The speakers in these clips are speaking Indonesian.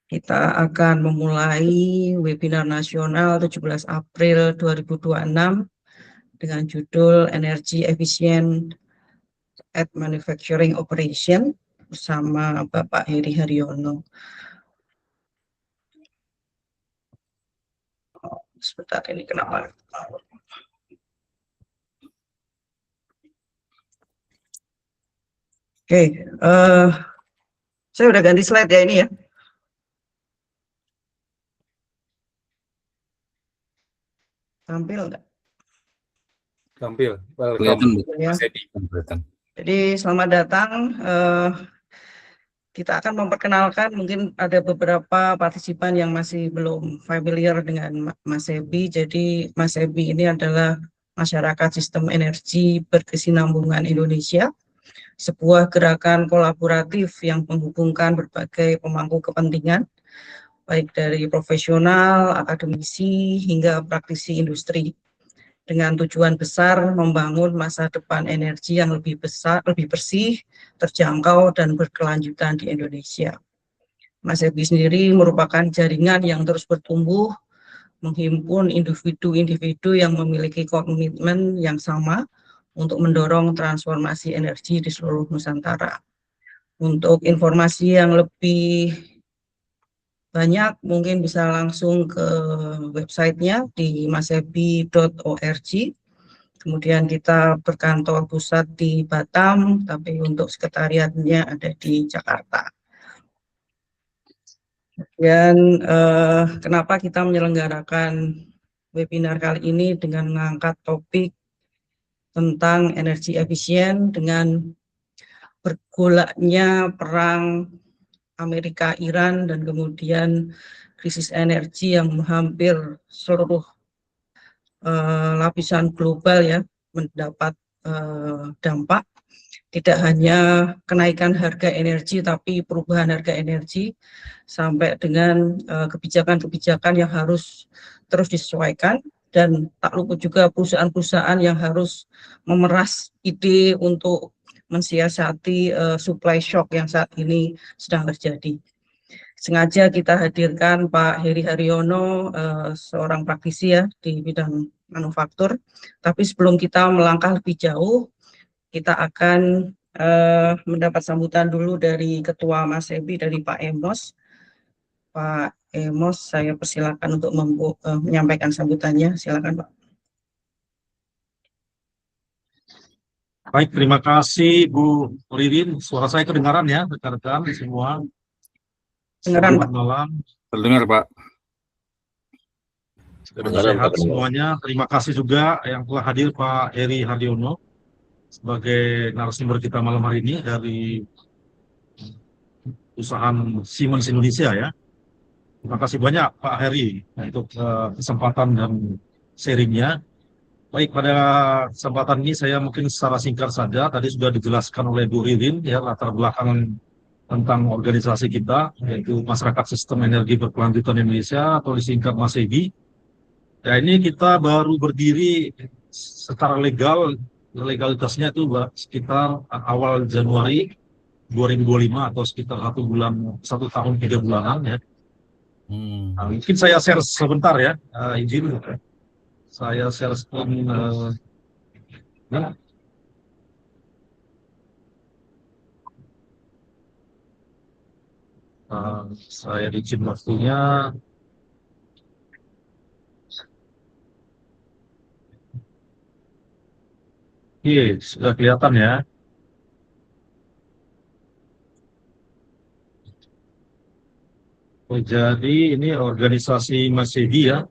Kita akan memulai webinar nasional 17 April 2026 dengan judul Energy Efficient at Manufacturing Operation bersama Bapak Heri Haryono. Sebentar, ini kenapa? Oke, saya udah ganti slide ya ini ya. Tampil nggak? Tampil. Kelihatan, Bu. Ya. Jadi selamat datang. Kita akan memperkenalkan, mungkin ada beberapa partisipan yang masih belum familiar dengan Mas Ebi. Jadi Mas Ebi ini adalah Masyarakat Sistem Energi Berkesinambungan Indonesia, sebuah gerakan kolaboratif yang menghubungkan berbagai pemangku kepentingan, baik dari profesional, akademisi, hingga praktisi industri, dengan tujuan besar membangun masa depan energi yang lebih besar, lebih bersih, terjangkau, dan berkelanjutan di Indonesia. Mas Ebi sendiri merupakan jaringan yang terus bertumbuh, menghimpun individu-individu yang memiliki komitmen yang sama untuk mendorong transformasi energi di seluruh Nusantara. Untuk informasi yang lebih banyak, mungkin bisa langsung ke websitenya di masebi.org. Kemudian kita berkantor pusat di Batam, tapi untuk sekretariatnya ada di Jakarta. Dan kenapa kita menyelenggarakan webinar kali ini dengan mengangkat topik tentang energi efisien dengan bergolaknya perang Amerika-Iran dan kemudian krisis energi yang hampir seluruh lapisan global ya mendapat dampak. Tidak hanya kenaikan harga energi, tapi perubahan harga energi sampai dengan kebijakan-kebijakan yang harus terus disesuaikan, dan tak luput juga perusahaan-perusahaan yang harus memeras ide untuk mensiasati supply shock yang saat ini sedang terjadi. Sengaja kita hadirkan Pak Heri Haryono, seorang praktisi ya di bidang manufaktur. Tapi sebelum kita melangkah lebih jauh, kita akan mendapat sambutan dulu dari Ketua Mas Ebi, dari Pak Emos. Pak Emos, saya persilakan untuk menyampaikan sambutannya. Silakan, Pak. Baik, terima kasih Bu Ririn. Suara saya kedengaran ya, rekan-rekan semua. Dengaran, Pak. Selamat malam. Terdengar, Pak. Sehat semuanya. Terima kasih juga yang telah hadir Pak Heri Haryono sebagai narasumber kita malam hari ini dari perusahaan Siemens Indonesia ya. Terima kasih banyak Pak Heri untuk kesempatan dan sharingnya. Baik, pada kesempatan ini saya mungkin secara singkat saja, tadi sudah dijelaskan oleh Bu Ririn ya latar belakang tentang organisasi kita, yaitu Masyarakat Sistem Energi Berkelanjutan Indonesia atau disingkat MASEBI. Ya, ini kita baru berdiri secara legal, legalitasnya itu sekitar awal Januari 2025 atau sekitar 1 tahun 3 bulanan ya. Nah, mungkin saya share sebentar ya, izin saya share screen. Ya. Saya izin waktunya. Oke, sudah kelihatan ya. Oh, jadi ini organisasi MASEBI ya,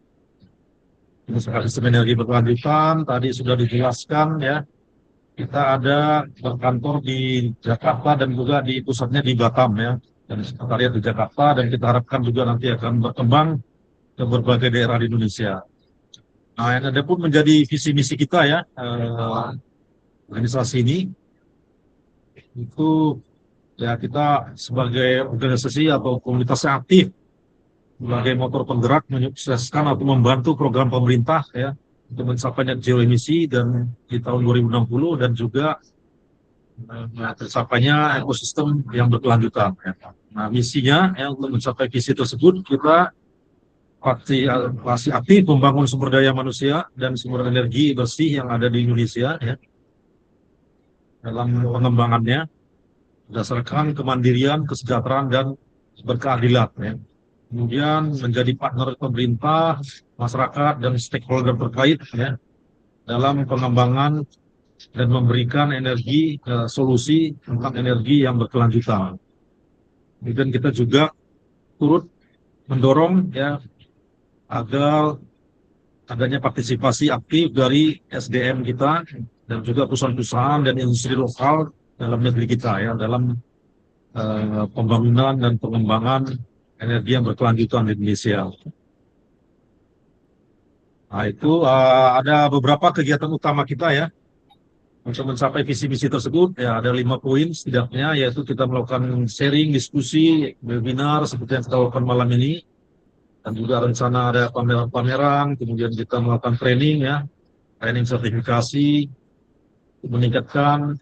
Masyarakat Sistem Energi Berkelanjutan. Tadi sudah dijelaskan ya, kita ada berkantor di Jakarta dan juga di pusatnya di Batam ya, dan sekretariat di Jakarta, dan kita harapkan juga nanti akan berkembang ke berbagai daerah di Indonesia. Nah, yang ada pun menjadi visi misi kita ya, organisasi ini itu ya, kita sebagai organisasi atau komunitas yang aktif sebagai motor penggerak menyukseskan atau membantu program pemerintah ya untuk mencapai net zero emisi dan di tahun 2060, dan juga tercapainya ekosistem yang berkelanjutan ya. Nah, misinya ya untuk mencapai visi tersebut kita masih aktif membangun sumber daya manusia dan sumber energi bersih yang ada di Indonesia ya dalam pengembangannya berdasarkan kemandirian, kesejahteraan dan berkeadilan ya. Kemudian menjadi partner pemerintah, masyarakat dan stakeholder terkait ya dalam pengembangan dan memberikan solusi tentang energi yang berkelanjutan. Kemudian kita juga turut mendorong ya agar adanya partisipasi aktif dari SDM kita dan juga perusahaan-perusahaan dan industri lokal dalam negeri kita ya dalam pembangunan dan pengembangan energi yang berkelanjutan di Indonesia. Nah, itu ada beberapa kegiatan utama kita ya untuk mencapai visi misi tersebut. Ya ada 5 poin setidaknya, yaitu kita melakukan sharing, diskusi, webinar seperti yang kita lakukan malam ini. Dan juga rencana ada pameran-pameran, kemudian kita melakukan training ya, training sertifikasi, meningkatkan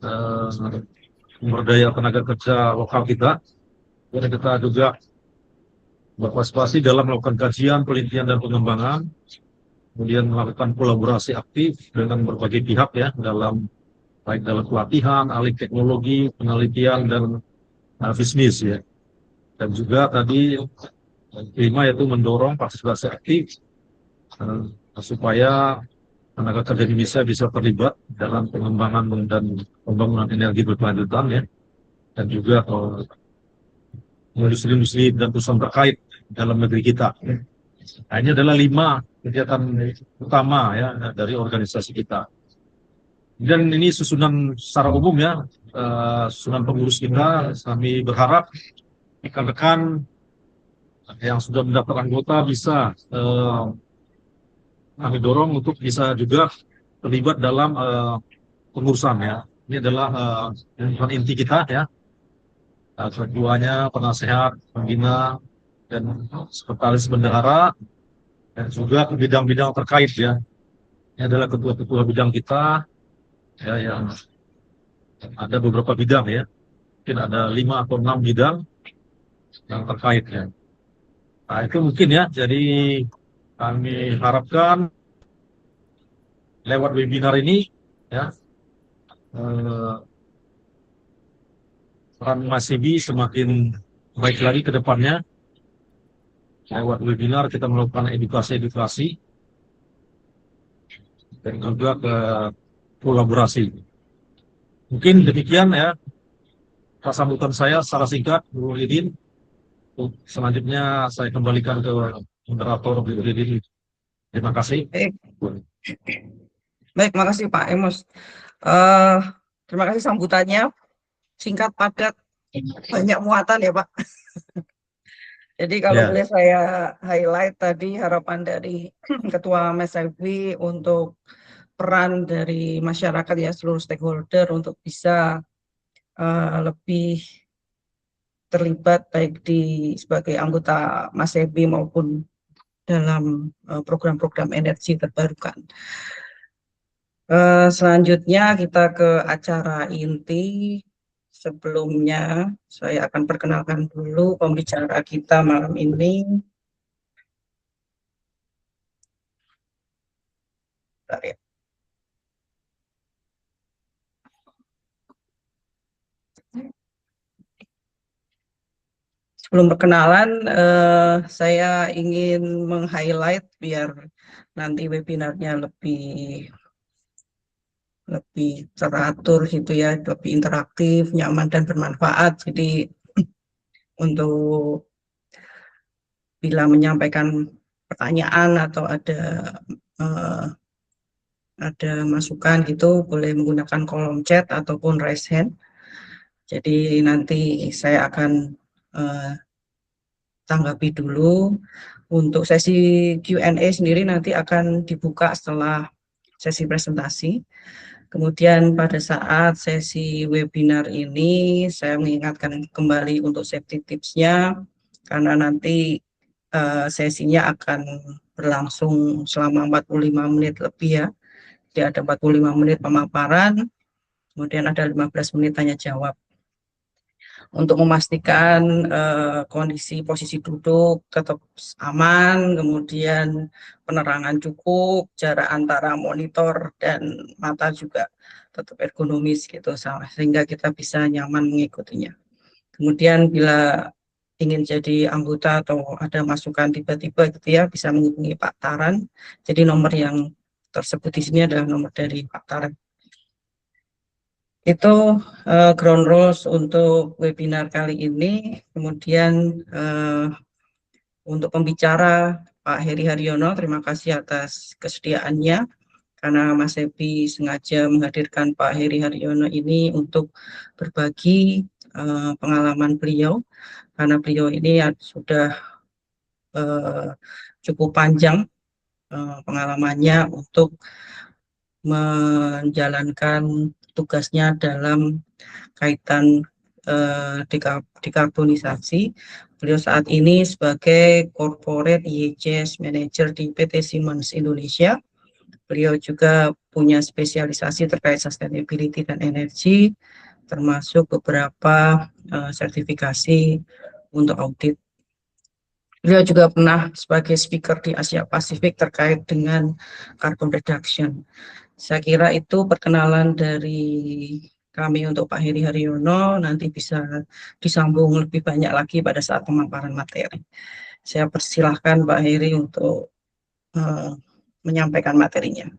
sumber daya tenaga kerja lokal kita. Dan kita juga berpartisipasi dalam melakukan kajian, penelitian, dan pengembangan, kemudian melakukan kolaborasi aktif dengan berbagai pihak ya, baik dalam pelatihan, alih teknologi, penelitian, dan bisnis ya. Dan juga tadi kelima yaitu mendorong partisipasi aktif supaya tenaga kerja Indonesia bisa terlibat dalam pengembangan dan pembangunan energi berkelanjutan ya, dan juga industri-industri dan perusahaan terkait dalam negeri kita. Nah, ini adalah 5 kegiatan utama ya dari organisasi kita. Dan ini susunan secara umum ya, susunan pengurus kita. Kami berharap rekan-rekan yang sudah mendaftar anggota bisa kami dorong untuk bisa juga terlibat dalam pengurusan ya. Ini adalah inti kita ya. Keduanya penasehat, pembina, dan sekretaris bendahara, dan juga bidang-bidang terkait ya. Ini adalah ketua-ketua bidang kita ya, yang ada beberapa bidang ya. Mungkin ada 5 atau 6 bidang yang terkait ya. Nah, itu mungkin ya. Jadi kami harapkan lewat webinar ini ya peran Mas Sibi semakin baik lagi ke depannya. Lewat webinar kita melakukan edukasi dan juga ke kolaborasi. Mungkin demikian ya sambutan saya secara singkat, Bu Lidin. Selanjutnya saya kembalikan ke moderator Bu Lidin. Terima kasih. Baik, makasih Pak Emos. Terima kasih sambutannya, singkat, padat, banyak muatan ya Pak. Jadi kalau boleh saya highlight tadi harapan dari Ketua MSIB untuk peran dari masyarakat ya, seluruh stakeholder untuk bisa lebih terlibat baik sebagai anggota MSIB maupun dalam program-program energi terbarukan. Selanjutnya kita ke acara inti. Sebelumnya saya akan perkenalkan dulu pembicara kita malam ini. Bentar ya. Sebelum perkenalan, saya ingin meng-highlight biar nanti webinarnya lebih teratur gitu ya, lebih interaktif, nyaman dan bermanfaat. Jadi untuk bila menyampaikan pertanyaan atau ada masukan gitu, boleh menggunakan kolom chat ataupun raise hand. Jadi nanti saya akan tanggapi dulu. Untuk sesi Q&A sendiri nanti akan dibuka setelah sesi presentasi. Kemudian pada saat sesi webinar ini, saya mengingatkan kembali untuk safety tips-nya, karena nanti sesinya akan berlangsung selama 45 menit lebih ya. Jadi ada 45 menit pemaparan, kemudian ada 15 menit tanya jawab. untuk memastikan kondisi posisi duduk tetap aman, kemudian penerangan cukup, jarak antara monitor dan mata juga tetap ergonomis gitu, sehingga kita bisa nyaman mengikutinya. Kemudian bila ingin jadi anggota atau ada masukan tiba-tiba gitu ya, bisa menghubungi Pak Taran. Jadi nomor yang tersebut di sini adalah nomor dari Pak Taran. Itu ground rules untuk webinar kali ini. Kemudian untuk pembicara Pak Heri Haryono, terima kasih atas kesediaannya karena Mas Ebi sengaja menghadirkan Pak Heri Haryono ini untuk berbagi pengalaman beliau, karena beliau ini sudah cukup panjang pengalamannya untuk menjalankan tugasnya dalam kaitan dekarbonisasi. Beliau saat ini sebagai Corporate EHS Manager di PT Siemens Indonesia. Beliau juga punya spesialisasi terkait sustainability dan energi, termasuk beberapa sertifikasi untuk audit. Beliau juga pernah sebagai speaker di Asia Pasifik terkait dengan carbon reduction. Saya kira itu perkenalan dari kami untuk Pak Heri Haryono, nanti bisa disambung lebih banyak lagi pada saat pemaparan materi. Saya persilahkan Pak Heri untuk menyampaikan materinya.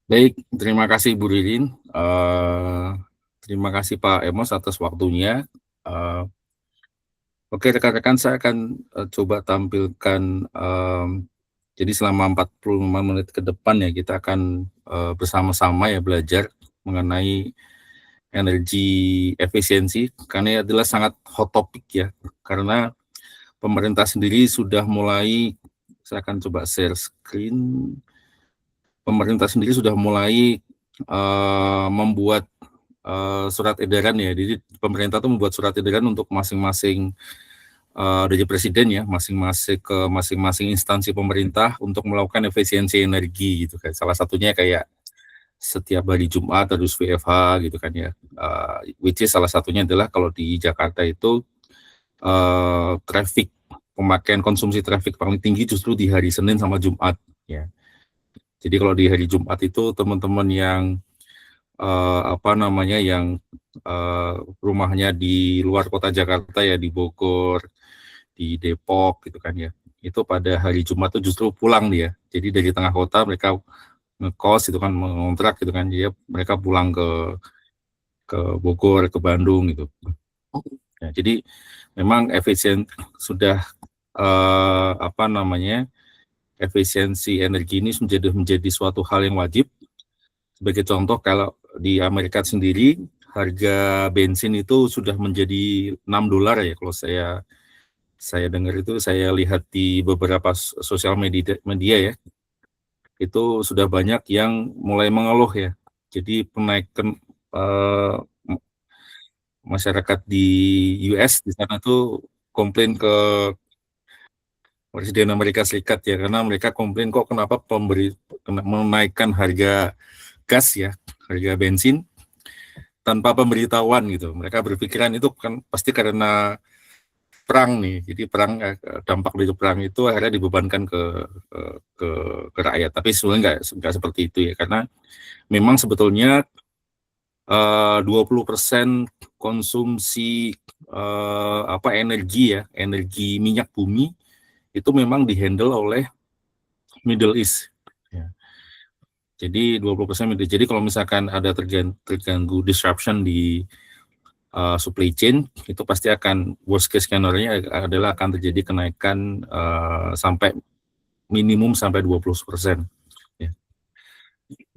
Baik, terima kasih Bu Ririn. Terima kasih Pak Emos atas waktunya. Oke, rekan-rekan, saya akan coba tampilkan, jadi selama 45 menit ke depan ya, kita akan bersama-sama ya belajar mengenai energi efisiensi, karena adalah sangat hot topic ya, karena pemerintah sendiri sudah mulai, saya akan coba share screen, pemerintah sendiri sudah mulai membuat surat edaran ya, jadi pemerintah itu membuat surat edaran untuk masing-masing dari presiden ya, masing-masing instansi pemerintah untuk melakukan efisiensi energi gitu kan. Salah satunya kayak setiap hari Jumat harus WFH gitu kan ya. Which is salah satunya adalah kalau di Jakarta itu traffic, pemakaian konsumsi traffic paling tinggi justru di hari Senin sama Jumat ya. Jadi kalau di hari Jumat itu teman-teman yang yang rumahnya di luar kota Jakarta ya, di Bogor, di Depok gitu kan ya, itu pada hari Jumat itu justru pulang dia. Jadi dari tengah kota mereka ngekos itu kan, mengontrak gitu kan, dia mereka pulang ke Bogor, ke Bandung gitu. Ya, jadi memang sudah efisiensi energi ini menjadi suatu hal yang wajib. Sebagai contoh, kalau di Amerika sendiri harga bensin itu sudah menjadi $6 ya, kalau saya dengar itu, saya lihat di beberapa sosial media ya, itu sudah banyak yang mulai mengeluh ya. Jadi penaikan masyarakat di US di sana tuh komplain ke Presiden Amerika Serikat ya, karena mereka komplain kok kenapa menaikkan harga gas ya, harga bensin tanpa pemberitahuan gitu. Mereka berpikiran itu kan pasti karena perang nih. Jadi dampak dari perang itu akhirnya dibebankan ke rakyat. Tapi sebenarnya nggak seperti itu ya, karena memang sebetulnya 20% konsumsi energi minyak bumi itu memang dihandle oleh Middle East. Ya. Jadi 20%. Jadi kalau misalkan ada terganggu disruption di supply chain, itu pasti akan worst case scenario-nya adalah akan terjadi kenaikan sampai minimum sampai 20%. Ya.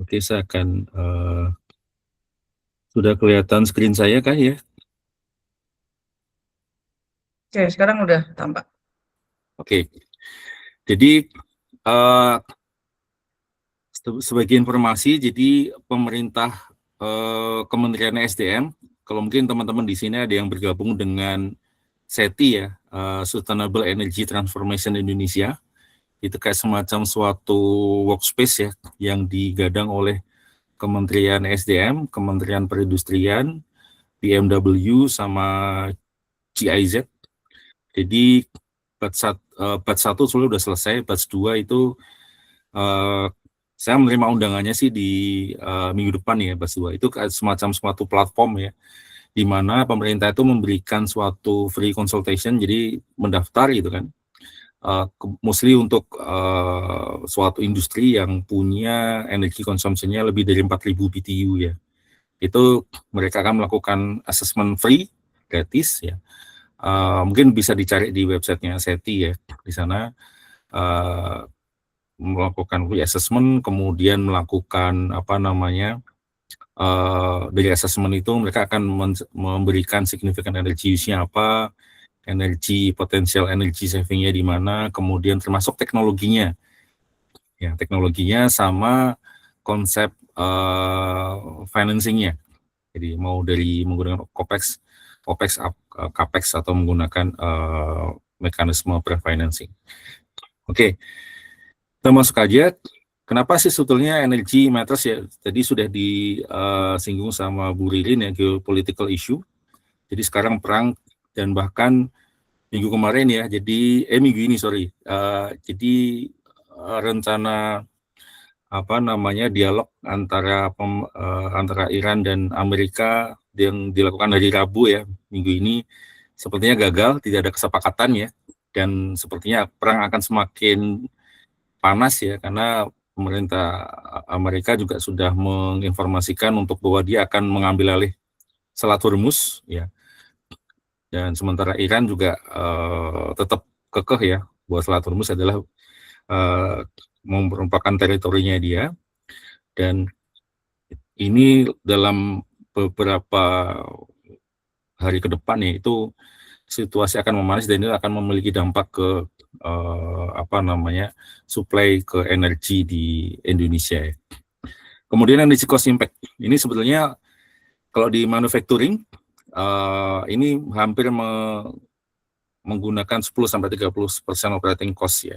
Oke, saya akan sudah kelihatan screen saya kah ya? Oke, sekarang udah tampak. Oke. Jadi sebagai informasi, jadi pemerintah Kementerian SDM, kalau mungkin teman-teman di sini ada yang bergabung dengan SETI ya, Sustainable Energy Transformation Indonesia, itu kayak semacam suatu workspace ya yang digadang oleh Kementerian SDM, Kementerian Perindustrian, BMW sama GIZ. Jadi batch 1 sudah selesai, batch 2 itu saya menerima undangannya sih di minggu depan ya, batch 2. Itu semacam suatu platform ya, di mana pemerintah itu memberikan suatu free consultation, jadi mendaftar gitu kan, mostly untuk suatu industri yang punya energi konsumsinya lebih dari 4.000 BTU ya. Itu mereka akan melakukan assessment free, gratis ya. Mungkin bisa dicari di websitenya SETI ya. Di sana melakukan free assessment, kemudian melakukan dari assessment itu mereka akan memberikan significant energy use-nya apa, potensial energy saving-nya di mana, kemudian termasuk teknologinya. Ya, teknologinya sama konsep financing-nya. Jadi mau dari menggunakan OPEX, CAPEX atau menggunakan mekanisme pre-financing. Oke, kita masuk aja. Kenapa sih sebetulnya energy matters ya? Tadi sudah disinggung sama Bu Ririn ya, geopolitical issue. Jadi sekarang perang, dan bahkan minggu kemarin ya, minggu ini jadi rencana dialog antara Iran dan Amerika yang dilakukan hari Rabu ya, minggu ini sepertinya gagal, tidak ada kesepakatan ya, dan sepertinya perang akan semakin panas ya, karena pemerintah Amerika juga sudah menginformasikan untuk bahwa dia akan mengambil alih Selat Hormuz ya, dan sementara Iran juga tetap kekeh ya bahwa Selat Hormuz adalah merupakan teritorinya dia, dan ini dalam beberapa hari ke depan ya, itu situasi akan memanas dan itu akan memiliki dampak ke supply ke energi di Indonesia ya. Kemudian energy cost impact ini sebetulnya kalau di manufacturing ini hampir menggunakan 10-30% operating cost ya.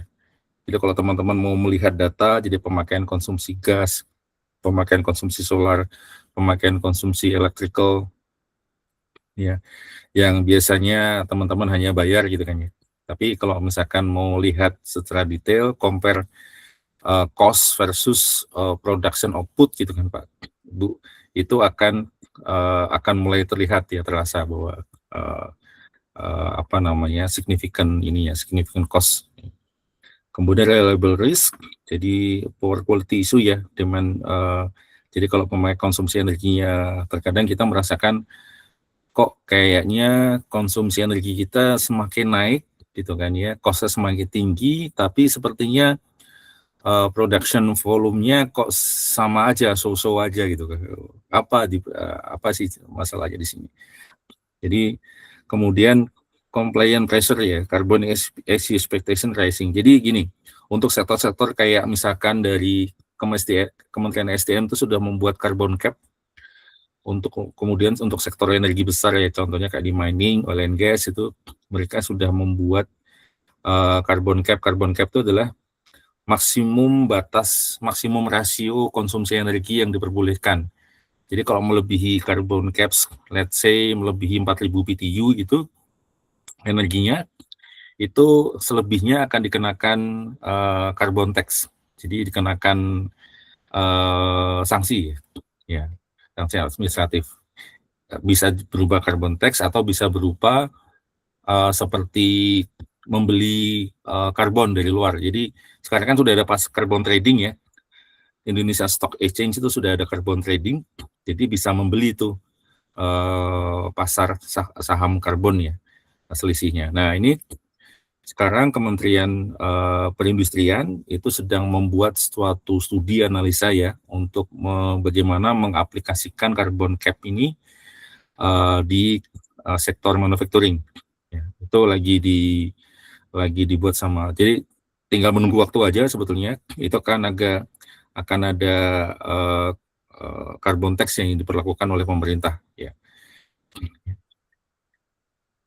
Jadi kalau teman-teman mau melihat data, jadi pemakaian konsumsi gas, pemakaian konsumsi solar, pemakaian konsumsi electrical, ya, yang biasanya teman-teman hanya bayar gitu kan ya. Tapi kalau misalkan mau lihat secara detail, compare cost versus production output gitu kan Pak, Bu, itu akan mulai terlihat ya, terasa bahwa significant cost. Kemudian reliable risk, jadi power quality issue ya, jadi kalau pemakai konsumsi energinya terkadang kita merasakan kok kayaknya konsumsi energi kita semakin naik gitu kan ya, cost-nya semakin tinggi, tapi sepertinya production volume-nya kok sama aja, so-so aja gitu kan. Apa sih masalahnya di sini? Jadi kemudian compliant pressure ya, carbon expectation rising. Jadi gini, untuk sektor-sektor kayak misalkan dari Kementerian SDM itu sudah membuat carbon cap kemudian untuk sektor energi besar ya, contohnya kayak di mining, oil and gas, itu mereka sudah membuat carbon cap. Carbon cap itu adalah maksimum rasio konsumsi energi yang diperbolehkan. Jadi kalau melebihi carbon caps, let's say melebihi 4.000 BTU itu energinya, itu selebihnya akan dikenakan carbon tax. Jadi dikenakan sanksi ya, sanksi administratif. Bisa berupa carbon tax atau bisa berupa seperti membeli karbon dari luar. Jadi sekarang kan sudah ada carbon trading ya. Indonesia Stock Exchange itu sudah ada carbon trading, jadi bisa membeli itu pasar saham karbon ya, selisihnya. Nah ini sekarang Kementerian Perindustrian itu sedang membuat suatu studi analisa ya untuk bagaimana mengaplikasikan carbon cap ini di sektor manufacturing. Ya, itu lagi dibuat sama. Jadi tinggal menunggu waktu aja sebetulnya. Itu akan ada carbon tax yang diperlakukan oleh pemerintah ya.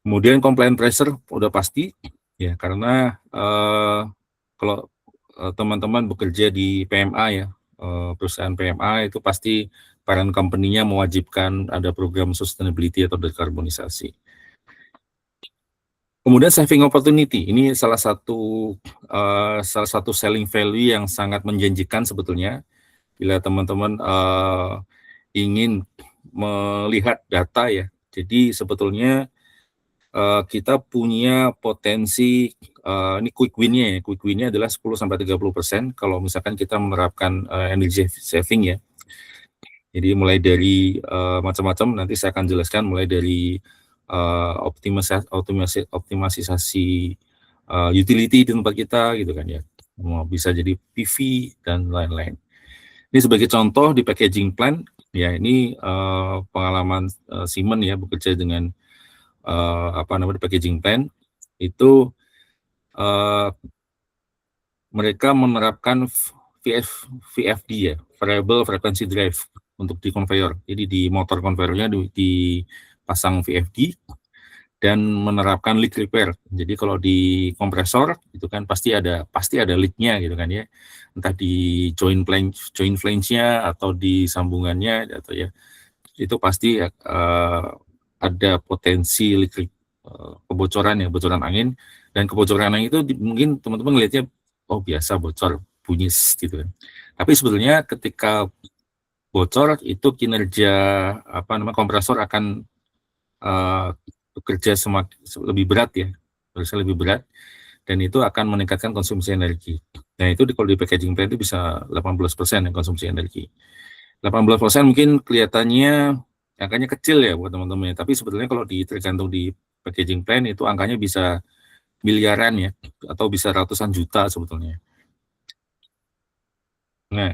Kemudian compliant pressure udah pasti ya, karena kalau teman-teman bekerja di PMA ya, perusahaan PMA itu pasti parent company-nya mewajibkan ada program sustainability atau dekarbonisasi. Kemudian saving opportunity, ini salah satu selling value yang sangat menjanjikan sebetulnya bila teman-teman ingin melihat data ya. Jadi sebetulnya kita punya potensi ini quick win-nya ya. Quick win-nya adalah 10-30% kalau misalkan kita menerapkan energy saving ya. Jadi mulai dari macam-macam, nanti saya akan jelaskan mulai dari optimalisasi utility di tempat kita gitu kan ya. Bisa jadi PV dan lain-lain. Ini sebagai contoh di packaging plant ya, ini pengalaman Siemens ya bekerja dengan packaging plant itu mereka menerapkan VFD ya, variable frequency drive untuk di conveyor. Jadi di motor conveyornya dipasang VFD dan menerapkan leak repair. Jadi kalau di kompresor itu kan pasti ada leak-nya gitu kan ya. Entah di joint flange-nya atau di sambungannya atau ya. Itu pasti ada potensi leak kebocoran ya, bocoran angin, dan kebocoran angin itu mungkin teman-teman ngelihatnya oh biasa bocor bunyi gitu kan. Tapi sebetulnya ketika bocor itu kinerja kompresor akan bekerja lebih berat ya, lebih berat, dan itu akan meningkatkan konsumsi energi. Nah itu kalau di packaging plant itu bisa 18% yang konsumsi energi. 18% mungkin kelihatannya angkanya kecil ya buat teman-teman, tapi sebetulnya kalau tergantung di packaging plant itu angkanya bisa miliaran ya, atau bisa ratusan juta sebetulnya. Nah,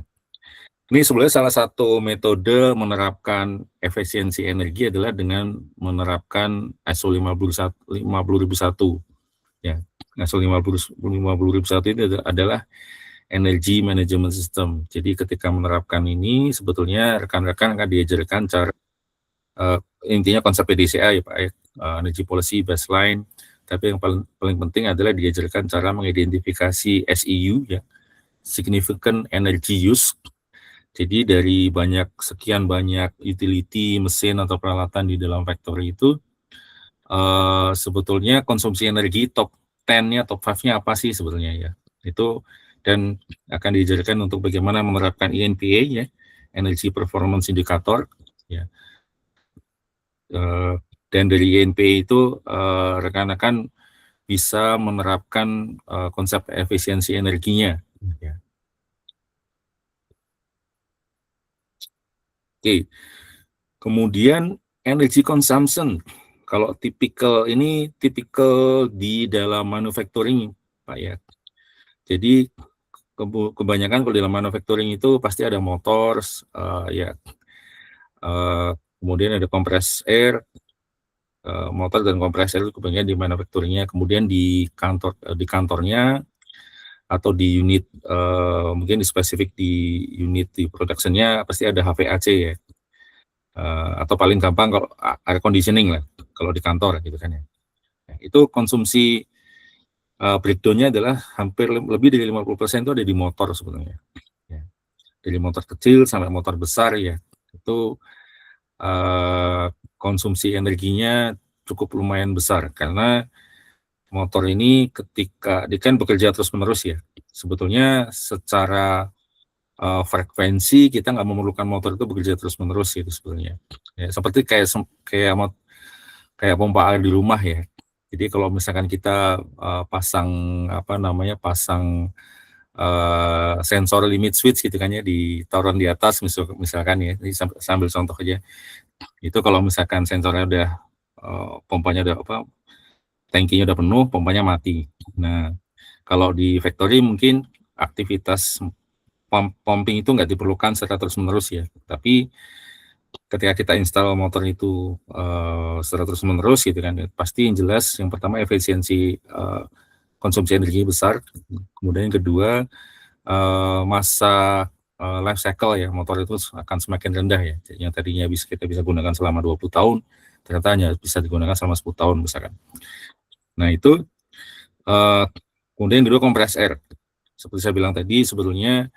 ini sebenarnya salah satu metode menerapkan efisiensi energi adalah dengan menerapkan ISO 50001 ya. ISO 50001 itu adalah Energy Management System. Jadi ketika menerapkan ini sebetulnya rekan-rekan akan diajarkan cara intinya konsep PDCA ya Pak, Energy Policy Baseline. Tapi yang paling penting adalah diajarkan cara mengidentifikasi SEU ya, Significant Energy Use. Jadi dari sekian banyak utility, mesin atau peralatan di dalam factory itu sebetulnya konsumsi energi top 10-nya, top 5-nya apa sih sebetulnya ya. Itu dan akan diajarkan untuk bagaimana menerapkan ENPA ya, Energy Performance Indicator ya. Dan dari ENPA itu rekan-rekan bisa menerapkan konsep efisiensi energinya ya. Oke. Kemudian energy consumption. Kalau tipikal di dalam manufacturing Pak ya. Jadi kebanyakan kalau dalam manufacturing itu pasti ada motor ya. Kemudian ada compressed air, motor dan compressed air itu kebanyakan di manufacturingnya. Kemudian di kantornya atau di unit mungkin di spesifik di unit di production-nya pasti ada HVAC ya. Atau paling gampang kalau air conditioning lah kalau di kantor gitu kan ya. Nah, itu konsumsi breakdown-nya adalah hampir lebih dari 50% itu ada di motor sebetulnya. Ya. Dari motor kecil sampai motor besar ya. Itu konsumsi energinya cukup lumayan besar karena motor ini ketika dia kan bekerja terus-menerus ya. Sebetulnya secara frekuensi kita nggak memerlukan motor itu bekerja terus-menerus gitu sebetulnya. Ya, seperti kayak pompa air di rumah ya. Jadi kalau misalkan kita pasang sensor limit switch gitu kan ya ditaruh di atas misalkan ya, ini sambil contoh aja. Itu kalau misalkan sensornya udah pompanya udah tangkinya udah penuh, pompanya mati. Nah, kalau di factory mungkin aktivitas pumping itu nggak diperlukan secara terus-menerus ya. Tapi ketika kita install motor itu secara terus-menerus gitu kan, pasti yang jelas yang pertama efisiensi konsumsi energi besar. Kemudian yang kedua masa life cycle ya motor itu akan semakin rendah ya. Yang tadinya kita bisa gunakan selama 20 tahun, ternyata hanya bisa digunakan selama 10 tahun misalkan. Nah itu kemudian yang kedua compressed air. Seperti saya bilang tadi sebetulnya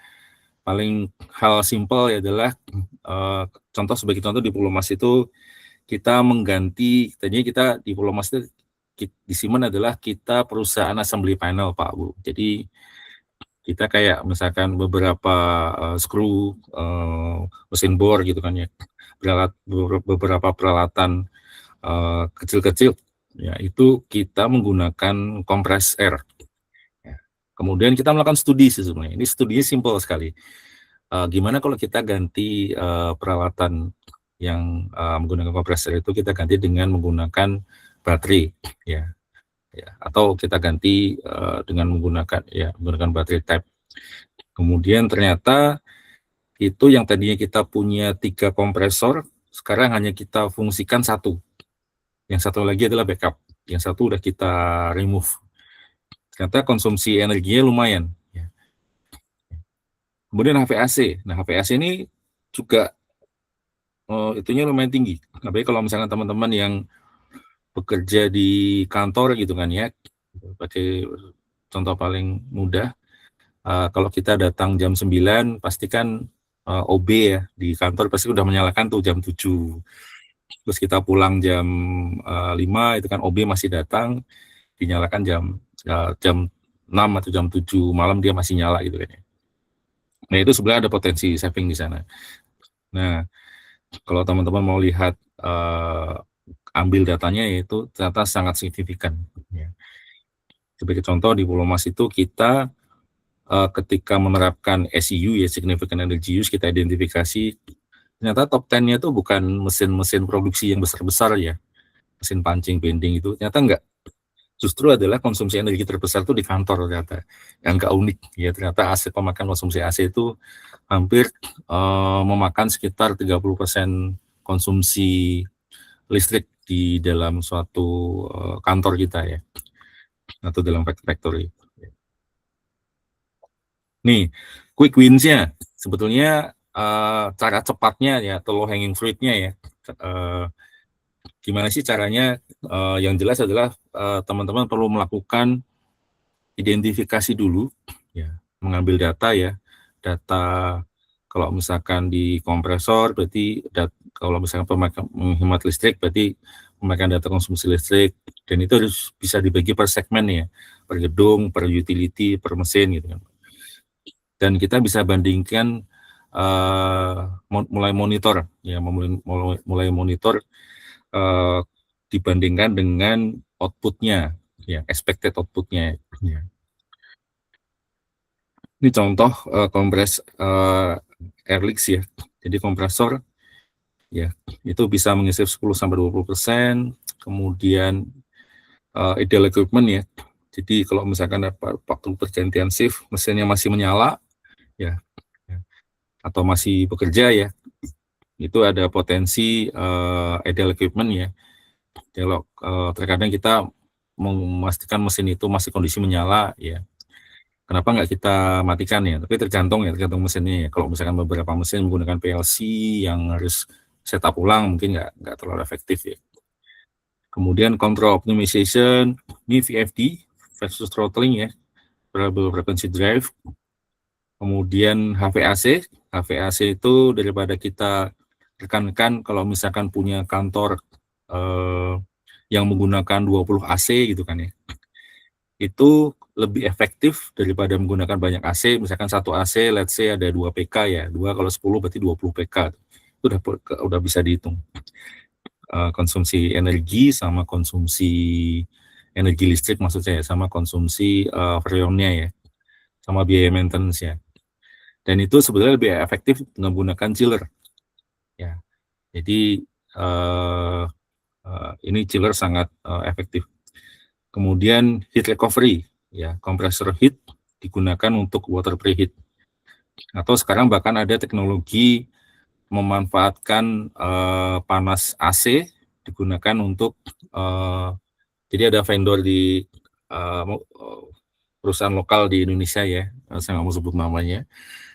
paling hal simpel adalah sebagai contoh di Pulau Mas itu kita mengganti, tadinya kita di Pulau Mas itu di Siemens adalah kita perusahaan assembly panel Pak Bu. Jadi kita kayak misalkan beberapa skru, mesin bor gitu kan ya, beberapa peralatan kecil-kecil, ya itu kita menggunakan kompres air. Ya. Kemudian kita melakukan studi sebenarnya. Ini studinya simpel sekali. Gimana kalau kita ganti peralatan yang menggunakan kompresor itu kita ganti dengan menggunakan baterai, ya. Atau kita ganti dengan menggunakan baterai type. Kemudian ternyata itu yang tadinya kita punya 3 kompresor, sekarang hanya kita fungsikan 1. Yang satu lagi adalah backup. Yang satu udah kita remove. Ternyata konsumsi energinya lumayan. Ya. Kemudian HVAC. Nah, HVAC ini juga itunya lumayan tinggi. Tapi kalau misalnya teman-teman yang bekerja di kantor gitu kan ya, pakai contoh paling mudah, kalau kita datang jam 9, pastikan OB ya, di kantor pasti udah menyalakan tuh jam 7. Terus kita pulang jam 5, itu kan OB masih datang, dinyalakan jam 6 atau jam 7 malam dia masih nyala gitu kan ya. Nah itu sebenarnya ada potensi saving di sana. Nah kalau teman-teman mau lihat ambil datanya, itu ternyata sangat signifikan. Ya. Sebagai contoh di Pulau Mas itu kita ketika menerapkan SEU ya, significant energy use, kita identifikasi ternyata top 10-nya itu bukan mesin-mesin produksi yang besar-besar ya, mesin pancing, bending itu, ternyata enggak. Justru adalah konsumsi energi terbesar itu di kantor ternyata. Yang enggak unik ya, ternyata pemakaian konsumsi AC itu hampir memakan sekitar 30% konsumsi listrik di dalam suatu kantor kita ya, atau dalam factory. Nih, quick wins-nya sebetulnya cara cepatnya ya, atau low hanging fruit-nya ya. Gimana sih caranya? Yang jelas adalah teman-teman perlu melakukan identifikasi dulu, ya, mengambil data ya, data kalau misalkan di kompresor berarti kalau misalkan menghemat listrik berarti pemakaian data konsumsi listrik, dan itu harus bisa dibagi per segmen ya, per gedung, per utility, per mesin gitu kan. Dan kita bisa bandingkan mulai monitor ya, mulai monitor dibandingkan dengan outputnya ya, expected outputnya ya. Ini contoh kompres Airlix ya. Jadi kompresor ya itu bisa mengisi 10-20%. Kemudian ideal equipment ya. Jadi kalau misalkan waktu pergantian shift mesinnya masih menyala ya, atau masih bekerja ya, itu ada potensi ideal equipment ya. Kalau terkadang kita memastikan mesin itu masih kondisi menyala ya, kenapa nggak kita matikan ya? Tapi tergantung mesinnya ya. Kalau misalkan beberapa mesin menggunakan PLC yang harus setup ulang, mungkin nggak terlalu efektif ya. Kemudian control optimization, ini VFD versus throttling ya, variable frequency drive. Kemudian HVAC itu daripada kita rekan-rekan kalau misalkan punya kantor yang menggunakan 20 AC gitu kan ya, itu lebih efektif daripada menggunakan banyak AC. Misalkan satu AC let's say ada 2 PK ya, 2 kalau 10 berarti 20 PK, itu udah bisa dihitung konsumsi energi sama konsumsi energi listrik maksudnya ya, sama konsumsi freonnya ya, sama biaya maintenance ya. Dan itu sebenarnya lebih efektif menggunakan chiller ya. Jadi ini chiller sangat efektif. Kemudian heat recovery ya, kompresor heat digunakan untuk water preheat. Atau sekarang bahkan ada teknologi memanfaatkan panas AC digunakan untuk jadi ada vendor di perusahaan lokal di Indonesia ya, saya nggak mau sebut namanya.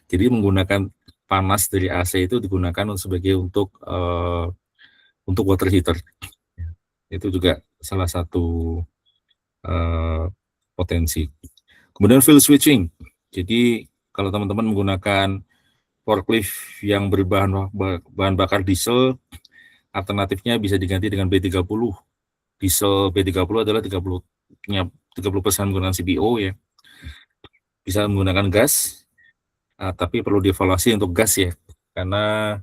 Jadi menggunakan panas dari AC itu digunakan sebagai untuk water heater. Itu juga salah satu potensi. Kemudian fuel switching. Jadi kalau teman-teman menggunakan forklift yang bahan bakar diesel, alternatifnya bisa diganti dengan B30. Diesel B30 adalah 30% menggunakan CBO ya. Bisa menggunakan gas, tapi perlu dievaluasi untuk gas ya, karena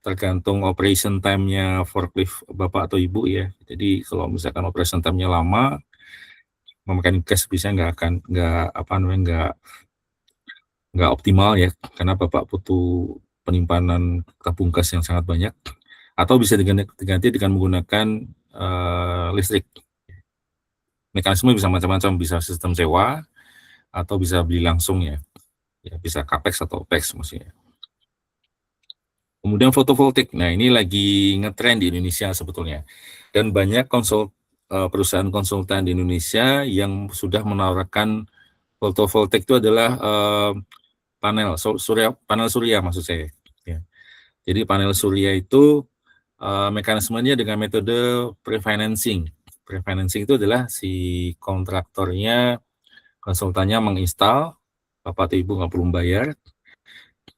tergantung operation time-nya forklift Bapak atau Ibu ya. Jadi kalau misalkan operation time-nya lama, memakan gas bisa nggak optimal ya, karena Bapak butuh penyimpanan tabung gas yang sangat banyak, atau bisa diganti dengan menggunakan listrik. Mekanisme bisa macam-macam, bisa sistem sewa atau bisa beli langsung ya, bisa capex atau opex maksudnya. Kemudian fotovoltaik, nah ini lagi ngetren di Indonesia sebetulnya, dan banyak perusahaan konsultan di Indonesia yang sudah menawarkan fotovoltaik itu adalah panel surya maksud saya. Ya. Jadi panel surya itu mekanismenya dengan metode pre-financing. Pre-financing itu adalah si kontraktornya, konsultannya menginstal, Bapak atau Ibu nggak perlu bayar.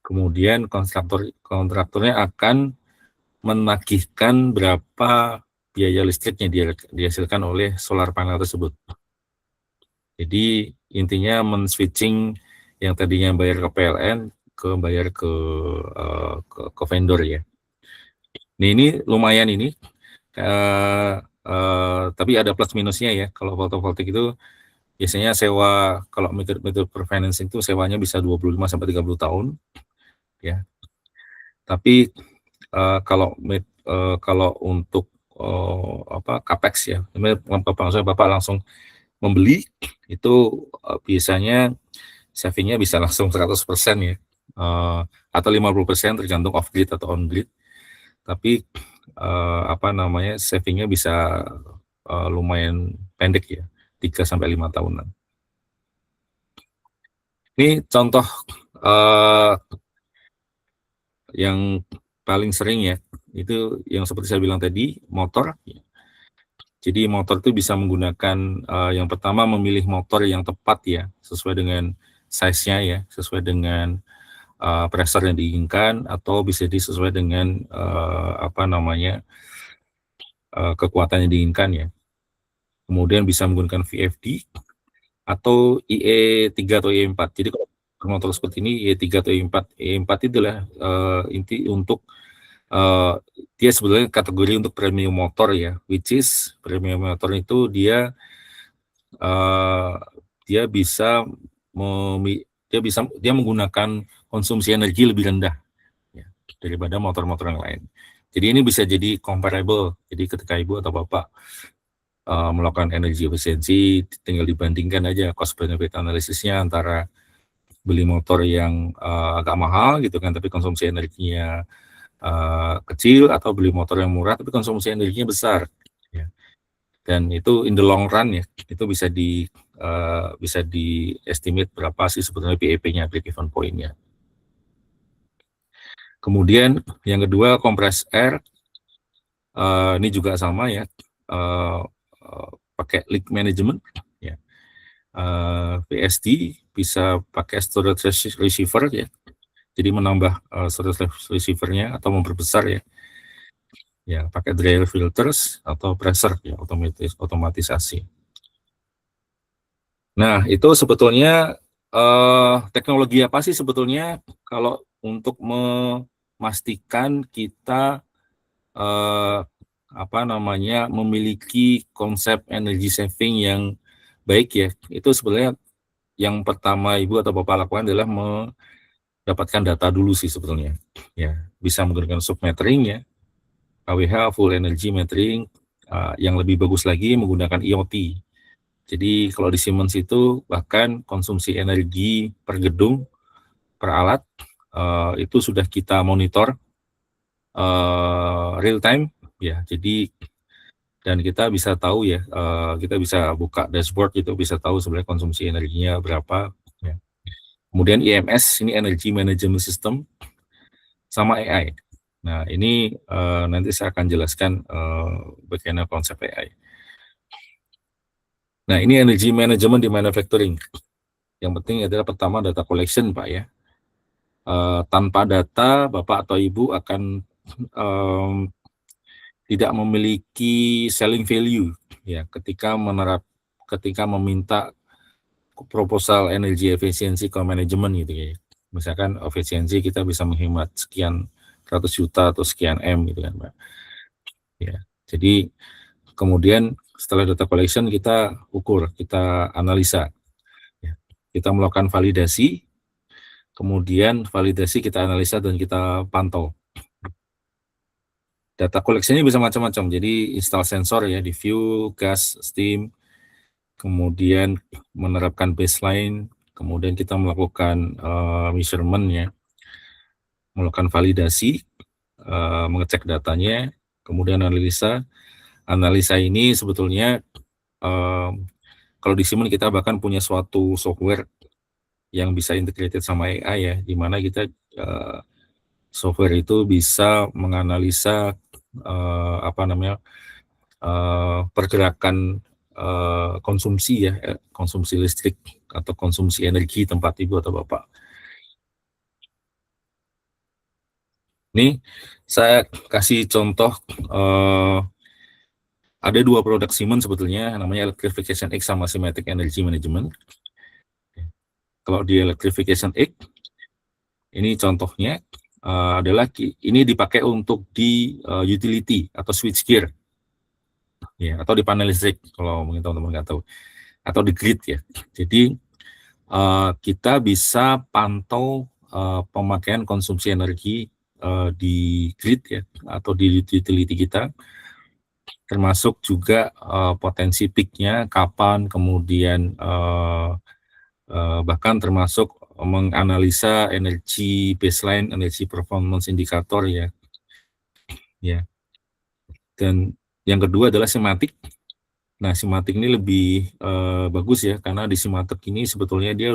Kemudian kontraktornya akan menagihkan berapa biaya listrik yang dihasilkan oleh solar panel tersebut. Jadi intinya men-switching yang tadinya bayar ke PLN bayar ke vendor ya. Ini lumayan ini, tapi ada plus minusnya ya. Kalau fotovoltaik itu biasanya sewa, kalau metode financing itu sewanya bisa 25-30 tahun ya. Tapi kalau untuk capex ya, Bapak langsung membeli itu biasanya savingnya bisa langsung 100% ya, atau 50% tergantung off grid atau on grid. Tapi savingnya bisa lumayan pendek ya, 3-5 tahunan. Ini contoh yang paling sering ya, itu yang seperti saya bilang tadi, motor. Jadi motor itu bisa menggunakan yang pertama memilih motor yang tepat ya, sesuai dengan size-nya ya, sesuai dengan pressure yang diinginkan, atau bisa disesuai dengan kekuatan yang diinginkan ya. Kemudian bisa menggunakan VFD atau IE3 atau IE4. Jadi kalau motor seperti ini IE3 atau IE4, IE4 itulah inti untuk dia sebetulnya kategori untuk premium motor ya, which is premium motor itu dia menggunakan konsumsi energi lebih rendah ya, daripada motor-motor yang lain. Jadi ini bisa jadi comparable. Jadi ketika Ibu atau Bapak melakukan energi efisiensi, tinggal dibandingkan aja cost benefit analisisnya antara beli motor yang agak mahal gitu kan, tapi konsumsi energinya kecil, atau beli motor yang murah tapi konsumsi energinya besar ya. Dan itu in the long run ya, itu bisa di estimate berapa sih sebetulnya BEP-nya, break-even point-nya. Kemudian yang kedua, compressed air, ini juga sama ya, pakai leak management ya. PSD bisa pakai storage receiver ya, jadi menambah storage receiver-nya atau memperbesar ya. Ya, pakai dryer filters atau pressure ya, otomatisasi. Nah, itu sebetulnya teknologi apa sih sebetulnya kalau untuk memastikan kita memiliki konsep energy saving yang baik ya. Itu sebenarnya yang pertama Ibu atau Bapak lakukan adalah mendapatkan data dulu sih sebetulnya. Ya, bisa menggunakan submetering ya, KWH full energy metering, yang lebih bagus lagi menggunakan IoT. Jadi kalau di Siemens itu bahkan konsumsi energi per gedung, per alat, itu sudah kita monitor real time ya. Jadi dan kita bisa tahu ya, kita bisa buka dashboard itu, bisa tahu sebenarnya konsumsi energinya berapa ya. Kemudian EMS, ini Energy Management System, sama AI. Nah ini nanti saya akan jelaskan bagaimana konsep AI. Nah ini energy management di manufacturing. Yang penting adalah pertama data collection Pak ya. Tanpa data, Bapak atau Ibu akan tidak memiliki selling value ya ketika meminta proposal energi efisiensi ke manajemen gitu ya. Misalkan efisiensi kita bisa menghemat sekian ratus juta atau sekian M gitu kan, Mbak. Ya. Jadi kemudian setelah data collection kita ukur, kita analisa. Ya. Kita melakukan validasi, kemudian validasi kita analisa dan kita pantau. Data collection ini bisa macam-macam, jadi install sensor ya di view, gas, steam, kemudian menerapkan baseline, kemudian kita melakukan measurement ya, melakukan validasi, mengecek datanya, kemudian analisa. Analisa ini sebetulnya kalau di Siemens kita bahkan punya suatu software yang bisa integrated sama AI ya, di mana kita software itu bisa menganalisa pergerakan konsumsi ya, konsumsi listrik atau konsumsi energi tempat Ibu atau Bapak. Ini saya kasih contoh, ada dua produk Siemens sebetulnya, namanya Electrification X sama Semantic Energy Management. Kalau di Electrification X, ini contohnya adalah ini dipakai untuk di utility atau switchgear, ya, atau di panel listrik kalau mungkin teman-teman nggak tahu, atau di grid ya. Jadi kita bisa pantau pemakaian konsumsi energi di grid ya atau di utility kita, termasuk juga potensi peaknya kapan, kemudian bahkan termasuk menganalisa energi baseline, energi performance indikator ya. Dan yang kedua adalah Simatic. Nah, Simatic ini lebih bagus ya, karena di Simatic ini sebetulnya dia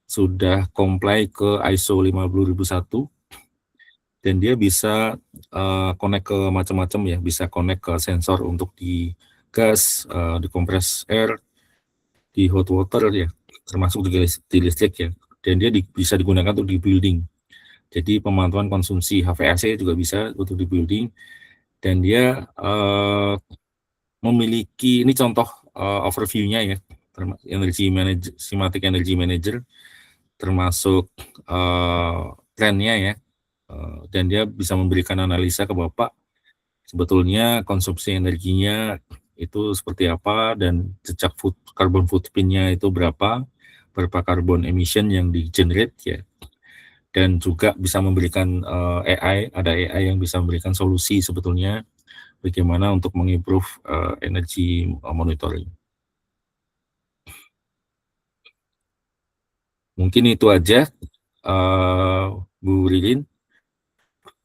sudah comply ke ISO 50001 dan dia bisa connect ke macam-macam ya, bisa connect ke sensor untuk di gas, di compressed air, di hot water ya, termasuk di listrik ya, dan dia bisa digunakan untuk di building. Jadi pemantauan konsumsi HVAC juga bisa untuk di building, dan dia memiliki, ini contoh overview-nya ya, Simatic Energy Manager, termasuk trennya ya, dan dia bisa memberikan analisa ke Bapak sebetulnya konsumsi energinya itu seperti apa, dan jejak carbon footprint-nya itu berapa carbon emission yang di-generate ya, dan juga bisa memberikan AI, ada AI yang bisa memberikan solusi sebetulnya bagaimana untuk mengimprove energi monitoring. Mungkin itu aja, Bu Rilin.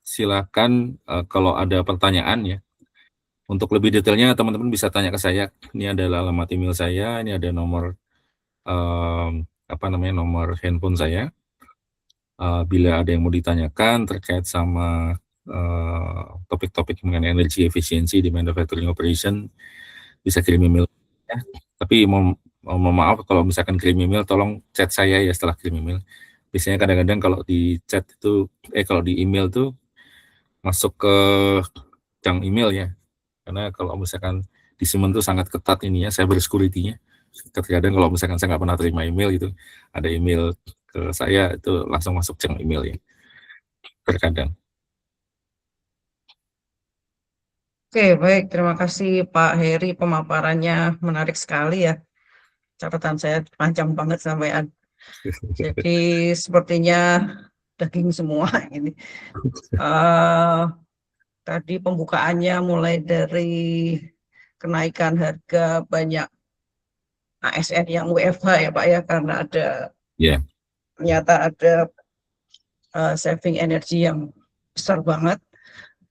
Silakan kalau ada pertanyaan ya. Untuk lebih detailnya teman-teman bisa tanya ke saya. Ini adalah alamat email saya, ini ada nomor nomor handphone saya. Bila ada yang mau ditanyakan terkait sama topik-topik mengenai energi efisiensi di manufacturing operation, bisa kirim email ya. Tapi mohon maaf kalau misalkan kirim email, tolong chat saya ya setelah kirim email. Biasanya kadang-kadang kalau di chat itu, kalau di email tuh masuk ke junk email ya. Karena kalau misalkan di Siemens itu sangat ketat ini ya, cyber security-nya. Kadang kalau misalkan saya nggak pernah terima email gitu, ada email ke saya itu langsung masuk junk email ya. Terkadang. Oke, baik. Terima kasih Pak Heri, pemaparannya menarik sekali ya. Catatan saya panjang banget sampai jadi sepertinya daging semua ini. Tadi pembukaannya mulai dari kenaikan harga banyak ASN yang WFH ya Pak ya, karena ada ternyata ada saving energi yang besar banget.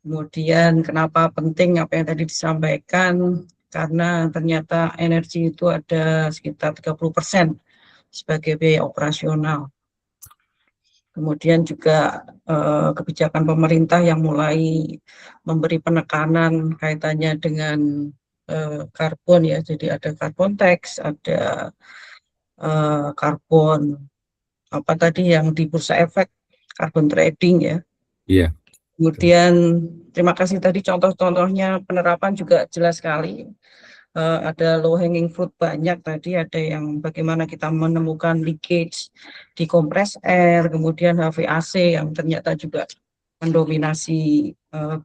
Kemudian kenapa penting apa yang tadi disampaikan, karena ternyata energi itu ada sekitar 30% sebagai biaya operasional. Kemudian juga kebijakan pemerintah yang mulai memberi penekanan kaitannya dengan karbon ya, jadi ada carbon tax, ada karbon apa tadi yang di bursa efek carbon trading ya. Iya. Kemudian terima kasih tadi contoh-contohnya penerapan juga jelas sekali. Ada low hanging fruit banyak tadi, ada yang bagaimana kita menemukan leakage di kompres air, kemudian HVAC yang ternyata juga mendominasi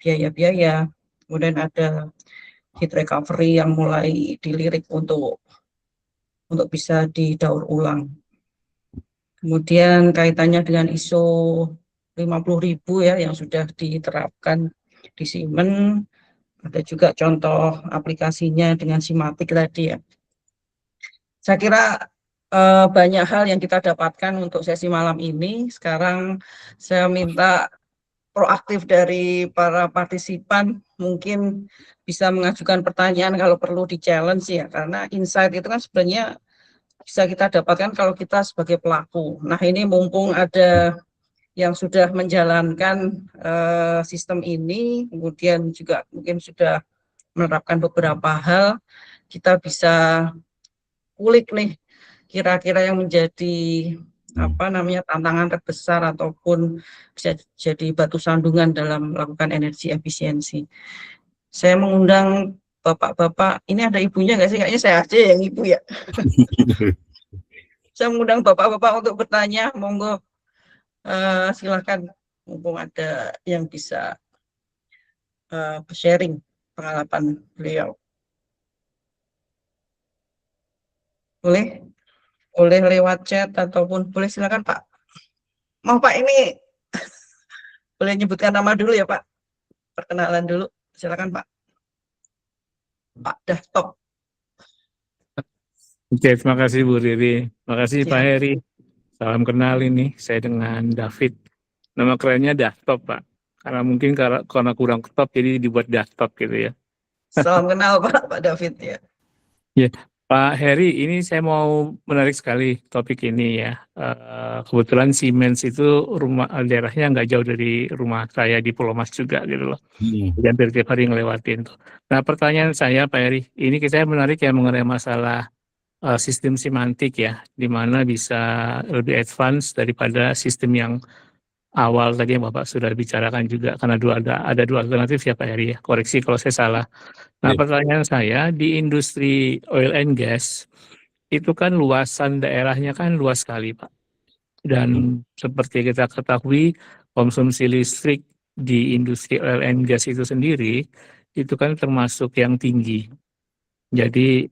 biaya-biaya. Kemudian ada heat recovery yang mulai dilirik untuk bisa didaur ulang. Kemudian kaitannya dengan ISO 50.000 ya yang sudah diterapkan di Siemens. Ada juga contoh aplikasinya dengan Simatic tadi ya. Saya kira banyak hal yang kita dapatkan untuk sesi malam ini. Sekarang saya minta proaktif dari para partisipan, mungkin bisa mengajukan pertanyaan kalau perlu di challenge ya, karena insight itu kan sebenarnya bisa kita dapatkan kalau kita sebagai pelaku. Nah ini mumpung ada yang sudah menjalankan sistem ini, kemudian juga mungkin sudah menerapkan beberapa hal, kita bisa kulik nih kira-kira yang menjadi tantangan terbesar ataupun bisa jadi batu sandungan dalam melakukan energi efisiensi. Saya mengundang bapak-bapak, ini ada ibunya nggak sih? Kayaknya saya aja yang ibu ya. Saya mengundang bapak-bapak untuk bertanya, monggo silakan, mumpung ada yang bisa sharing pengalaman beliau. Boleh? Boleh lewat chat ataupun boleh, silakan Pak. Mau Pak ini boleh nyebutkan nama dulu ya Pak. Perkenalan dulu, silakan Pak. Pak Daftop. Oke, terima kasih Bu Riri. Terima kasih Pak Heri. Salam kenal ini, saya dengan David. Nama kerennya Daftop Pak. Karena mungkin karena kurang top jadi dibuat Daftop gitu ya. Salam kenal Pak David ya. Ya, Pak Heri, ini saya mau menarik sekali topik ini ya. Kebetulan Siemens itu daerahnya nggak jauh dari rumah saya di Pulau Mas juga gitu loh. Jadi hampir tiap hari ngelewatin tuh. Nah pertanyaan saya Pak Heri, ini saya menarik ya mengenai masalah sistem semantik ya, di mana bisa lebih advance daripada sistem yang awal tadi yang Bapak sudah bicarakan juga, karena ada dua alternatif ya Pak Heri ya, koreksi kalau saya salah. Nah pertanyaan saya, di industri oil and gas itu kan luasan daerahnya kan luas sekali Pak, dan seperti kita ketahui konsumsi listrik di industri oil and gas itu sendiri itu kan termasuk yang tinggi. Jadi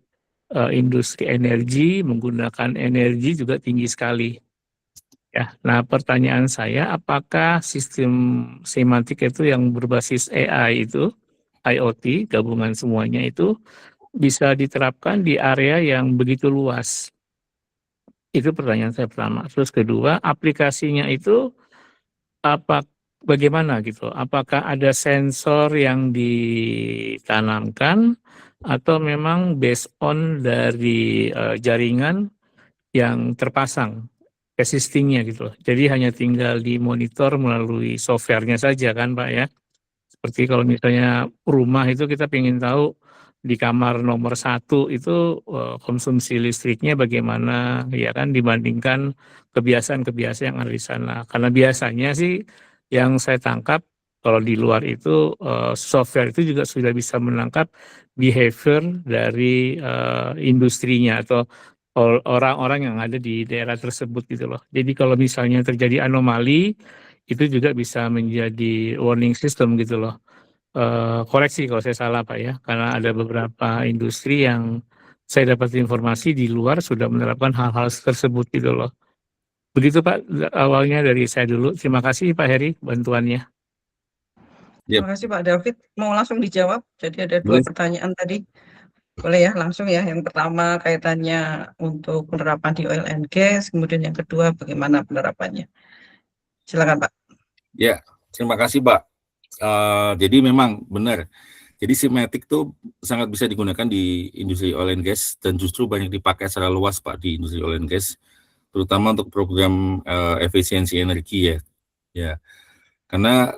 industri energi menggunakan energi juga tinggi sekali. Ya, nah pertanyaan saya, apakah sistem semantik itu yang berbasis AI itu, IoT, gabungan semuanya itu bisa diterapkan di area yang begitu luas? Itu pertanyaan saya pertama. Terus kedua, aplikasinya itu bagaimana gitu? Apakah ada sensor yang ditanamkan atau memang based on dari jaringan yang terpasang existingnya gitu loh. Jadi hanya tinggal dimonitor melalui softwarenya saja kan Pak ya. Seperti kalau misalnya rumah itu kita ingin tahu di kamar nomor 1 itu konsumsi listriknya bagaimana ya kan, dibandingkan kebiasaan-kebiasaan yang ada di sana. Karena biasanya sih yang saya tangkap kalau di luar itu software itu juga sudah bisa menangkap behavior dari industrinya atau orang-orang yang ada di daerah tersebut gitu loh. Jadi kalau misalnya terjadi anomali itu juga bisa menjadi warning system gitu loh. Koreksi kalau saya salah Pak ya, karena ada beberapa industri yang saya dapat informasi di luar sudah menerapkan hal-hal tersebut gitu loh. Begitu Pak, awalnya dari saya dulu. Terima kasih Pak Heri bantuannya. Terima kasih Pak David. Mau langsung dijawab? Jadi ada dua pertanyaan tadi. Boleh ya, langsung ya. Yang pertama kaitannya untuk penerapan di oil and gas, kemudian yang kedua bagaimana penerapannya. Silakan Pak. Ya, terima kasih Pak. Jadi memang benar. Jadi Simatic itu sangat bisa digunakan di industri oil and gas dan justru banyak dipakai secara luas Pak di industri oil and gas, terutama untuk program efisiensi energi ya. Ya, karena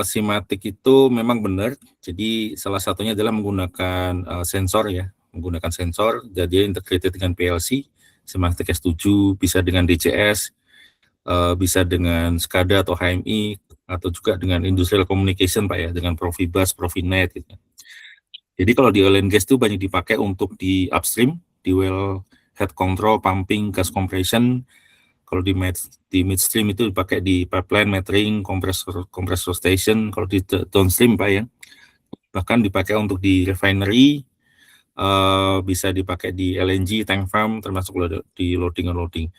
Simatic itu memang benar. Jadi salah satunya adalah menggunakan sensor ya, menggunakan sensor. Jadi integrated dengan PLC, Simatic S7 bisa dengan DCS. bisa dengan SCADA atau HMI atau juga dengan industrial communication Pak ya, dengan Profibus, Profinet gitu. Jadi kalau di oil and gas itu banyak dipakai untuk di upstream, di well head control, pumping, gas compression. Kalau di midstream itu dipakai di pipeline, metering, compressor station. Kalau di downstream Pak ya, bahkan dipakai untuk di refinery, bisa dipakai di LNG, tank farm, termasuk di loading unloading.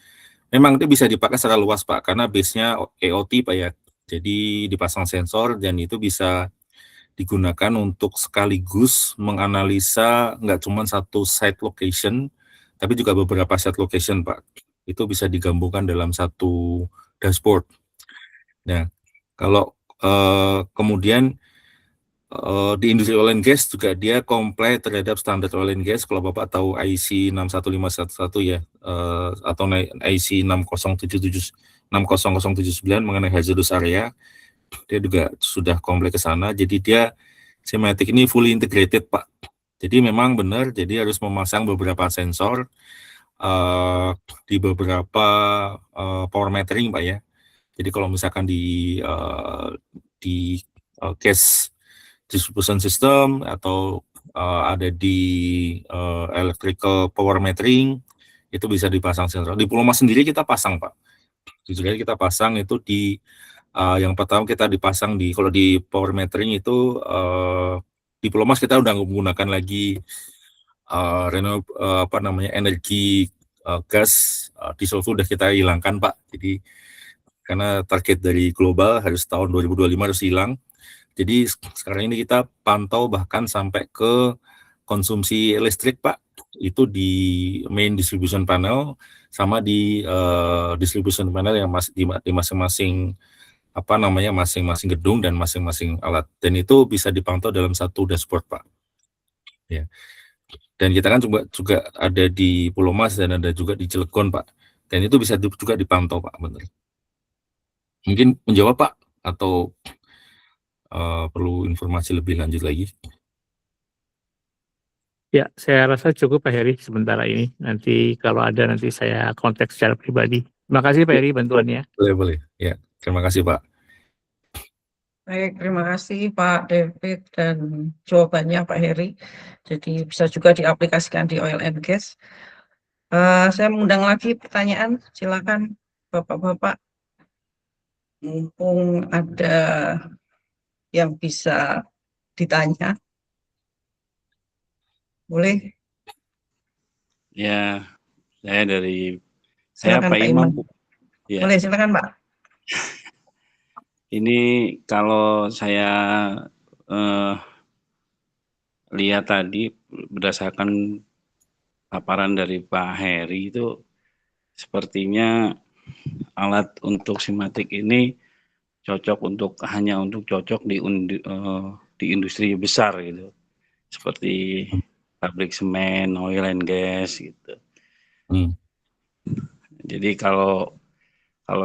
Memang itu bisa dipakai secara luas Pak, karena base-nya AOT Pak ya. Jadi dipasang sensor dan itu bisa digunakan untuk sekaligus menganalisa nggak cuma satu site location, tapi juga beberapa site location Pak. Itu bisa digabungkan dalam satu dashboard. Nah, kalau kemudian di industri oil and gas juga dia comply terhadap standar oil and gas. Kalau Bapak tahu IC 61511 ya, atau IC 60079 mengenai hazardous area, dia juga sudah comply ke sana. Jadi dia Simatic ini fully integrated Pak. Jadi memang benar, jadi harus memasang beberapa sensor di beberapa power metering Pak ya. Jadi kalau misalkan di gas distribution system atau ada di electrical power metering, itu bisa dipasang sensor. Di Pulau Mas sendiri kita pasang Pak. Jujur aja kita pasang itu di yang pertama kita dipasang di, kalau di power metering itu di Pulau Mas kita udah menggunakan lagi energi gas diesel itu udah kita hilangkan Pak. Jadi karena target dari global harus tahun 2025 harus hilang. Jadi sekarang ini kita pantau bahkan sampai ke konsumsi listrik Pak, itu di main distribution panel sama di distribution panel yang di masing-masing masing-masing gedung dan masing-masing alat, dan itu bisa dipantau dalam satu dashboard Pak. Ya. Dan kita kan juga ada di Pulau Mas dan ada juga di Cilegon Pak, dan itu bisa juga dipantau Pak, benar. Mungkin menjawab Pak atau perlu informasi lebih lanjut lagi? Ya, saya rasa cukup Pak Heri sementara ini. Nanti kalau ada nanti saya kontak secara pribadi. Terima kasih Pak Heri bantuannya. Boleh. Ya, terima kasih Pak. Baik, terima kasih Pak David dan jawabannya Pak Heri. Jadi bisa juga diaplikasikan di oil and gas. Saya mengundang lagi pertanyaan, silakan Bapak-bapak. Mumpung ada yang bisa ditanya. Boleh? Ya, saya Silakan Pak Pak Imam. Iman. Ya. Boleh, silakan Pak. Ini kalau saya lihat tadi berdasarkan paparan dari Pak Heri itu sepertinya alat untuk Simatic ini hanya untuk cocok di industri besar gitu, seperti pabrik semen, oil and gas gitu. Jadi kalau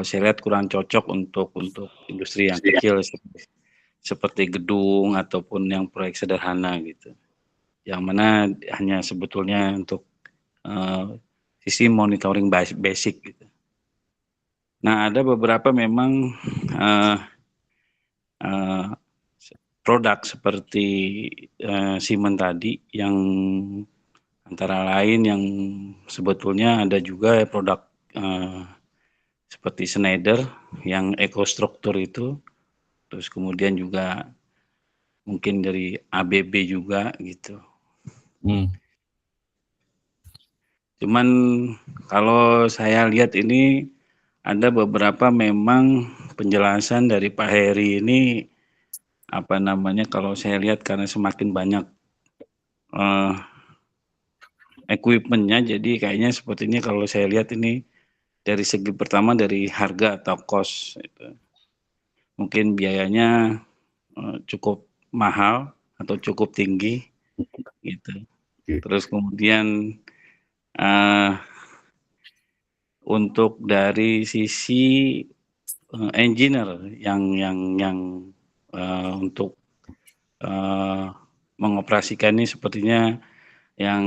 saya lihat kurang cocok untuk industri yang kecil seperti gedung ataupun yang proyek sederhana gitu. Yang mana hanya sebetulnya untuk sisi monitoring basic gitu. Nah, ada beberapa memang produk seperti Siemens tadi yang antara lain yang sebetulnya ada juga produk seperti Schneider yang EcoStructure itu, terus kemudian juga mungkin dari ABB juga gitu. Cuman kalau saya lihat ini ada beberapa memang penjelasan dari Pak Heri ini kalau saya lihat karena semakin banyak equipment-nya, jadi kayaknya sepertinya kalau saya lihat ini dari segi pertama dari harga atau cost itu. Mungkin biayanya cukup mahal atau cukup tinggi gitu. Terus kemudian untuk dari sisi engineer yang untuk mengoperasikan ini sepertinya yang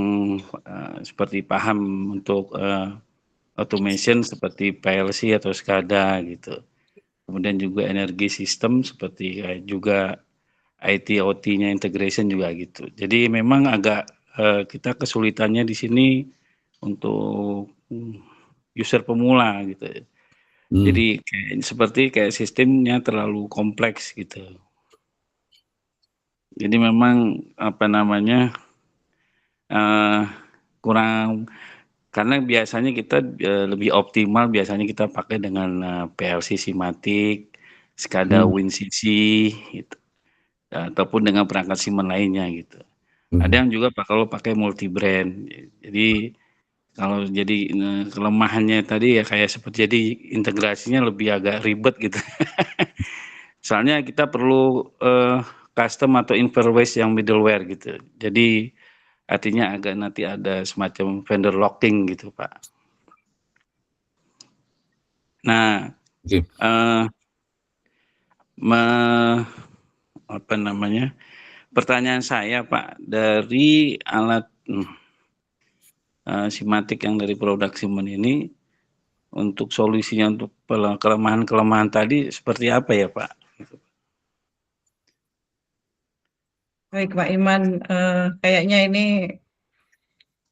seperti paham untuk automation seperti PLC atau SCADA gitu. Kemudian juga energi sistem seperti juga IT OT-nya integration juga gitu. Jadi memang agak kita kesulitannya di sini untuk user pemula gitu. Jadi kayak sistemnya terlalu kompleks gitu. Jadi memang apa namanya kurang, karena biasanya kita lebih optimal biasanya kita pakai dengan PLC Simatic, SCADA WinCC gitu. Ataupun dengan perangkat SIMEN lainnya gitu. Ada yang juga kalau pakai multi brand. Jadi kalau jadi kelemahannya tadi ya kayak seperti jadi integrasinya lebih agak ribet gitu. Soalnya kita perlu custom atau interface yang middleware gitu. Jadi artinya agak nanti ada semacam vendor locking gitu, Pak. Nah, apa namanya? Pertanyaan saya, Pak, dari alat Simatic yang dari produk SIMEN ini, untuk solusinya untuk kelemahan-kelemahan tadi seperti apa ya, Pak? Baik, Pak Iman, kayaknya ini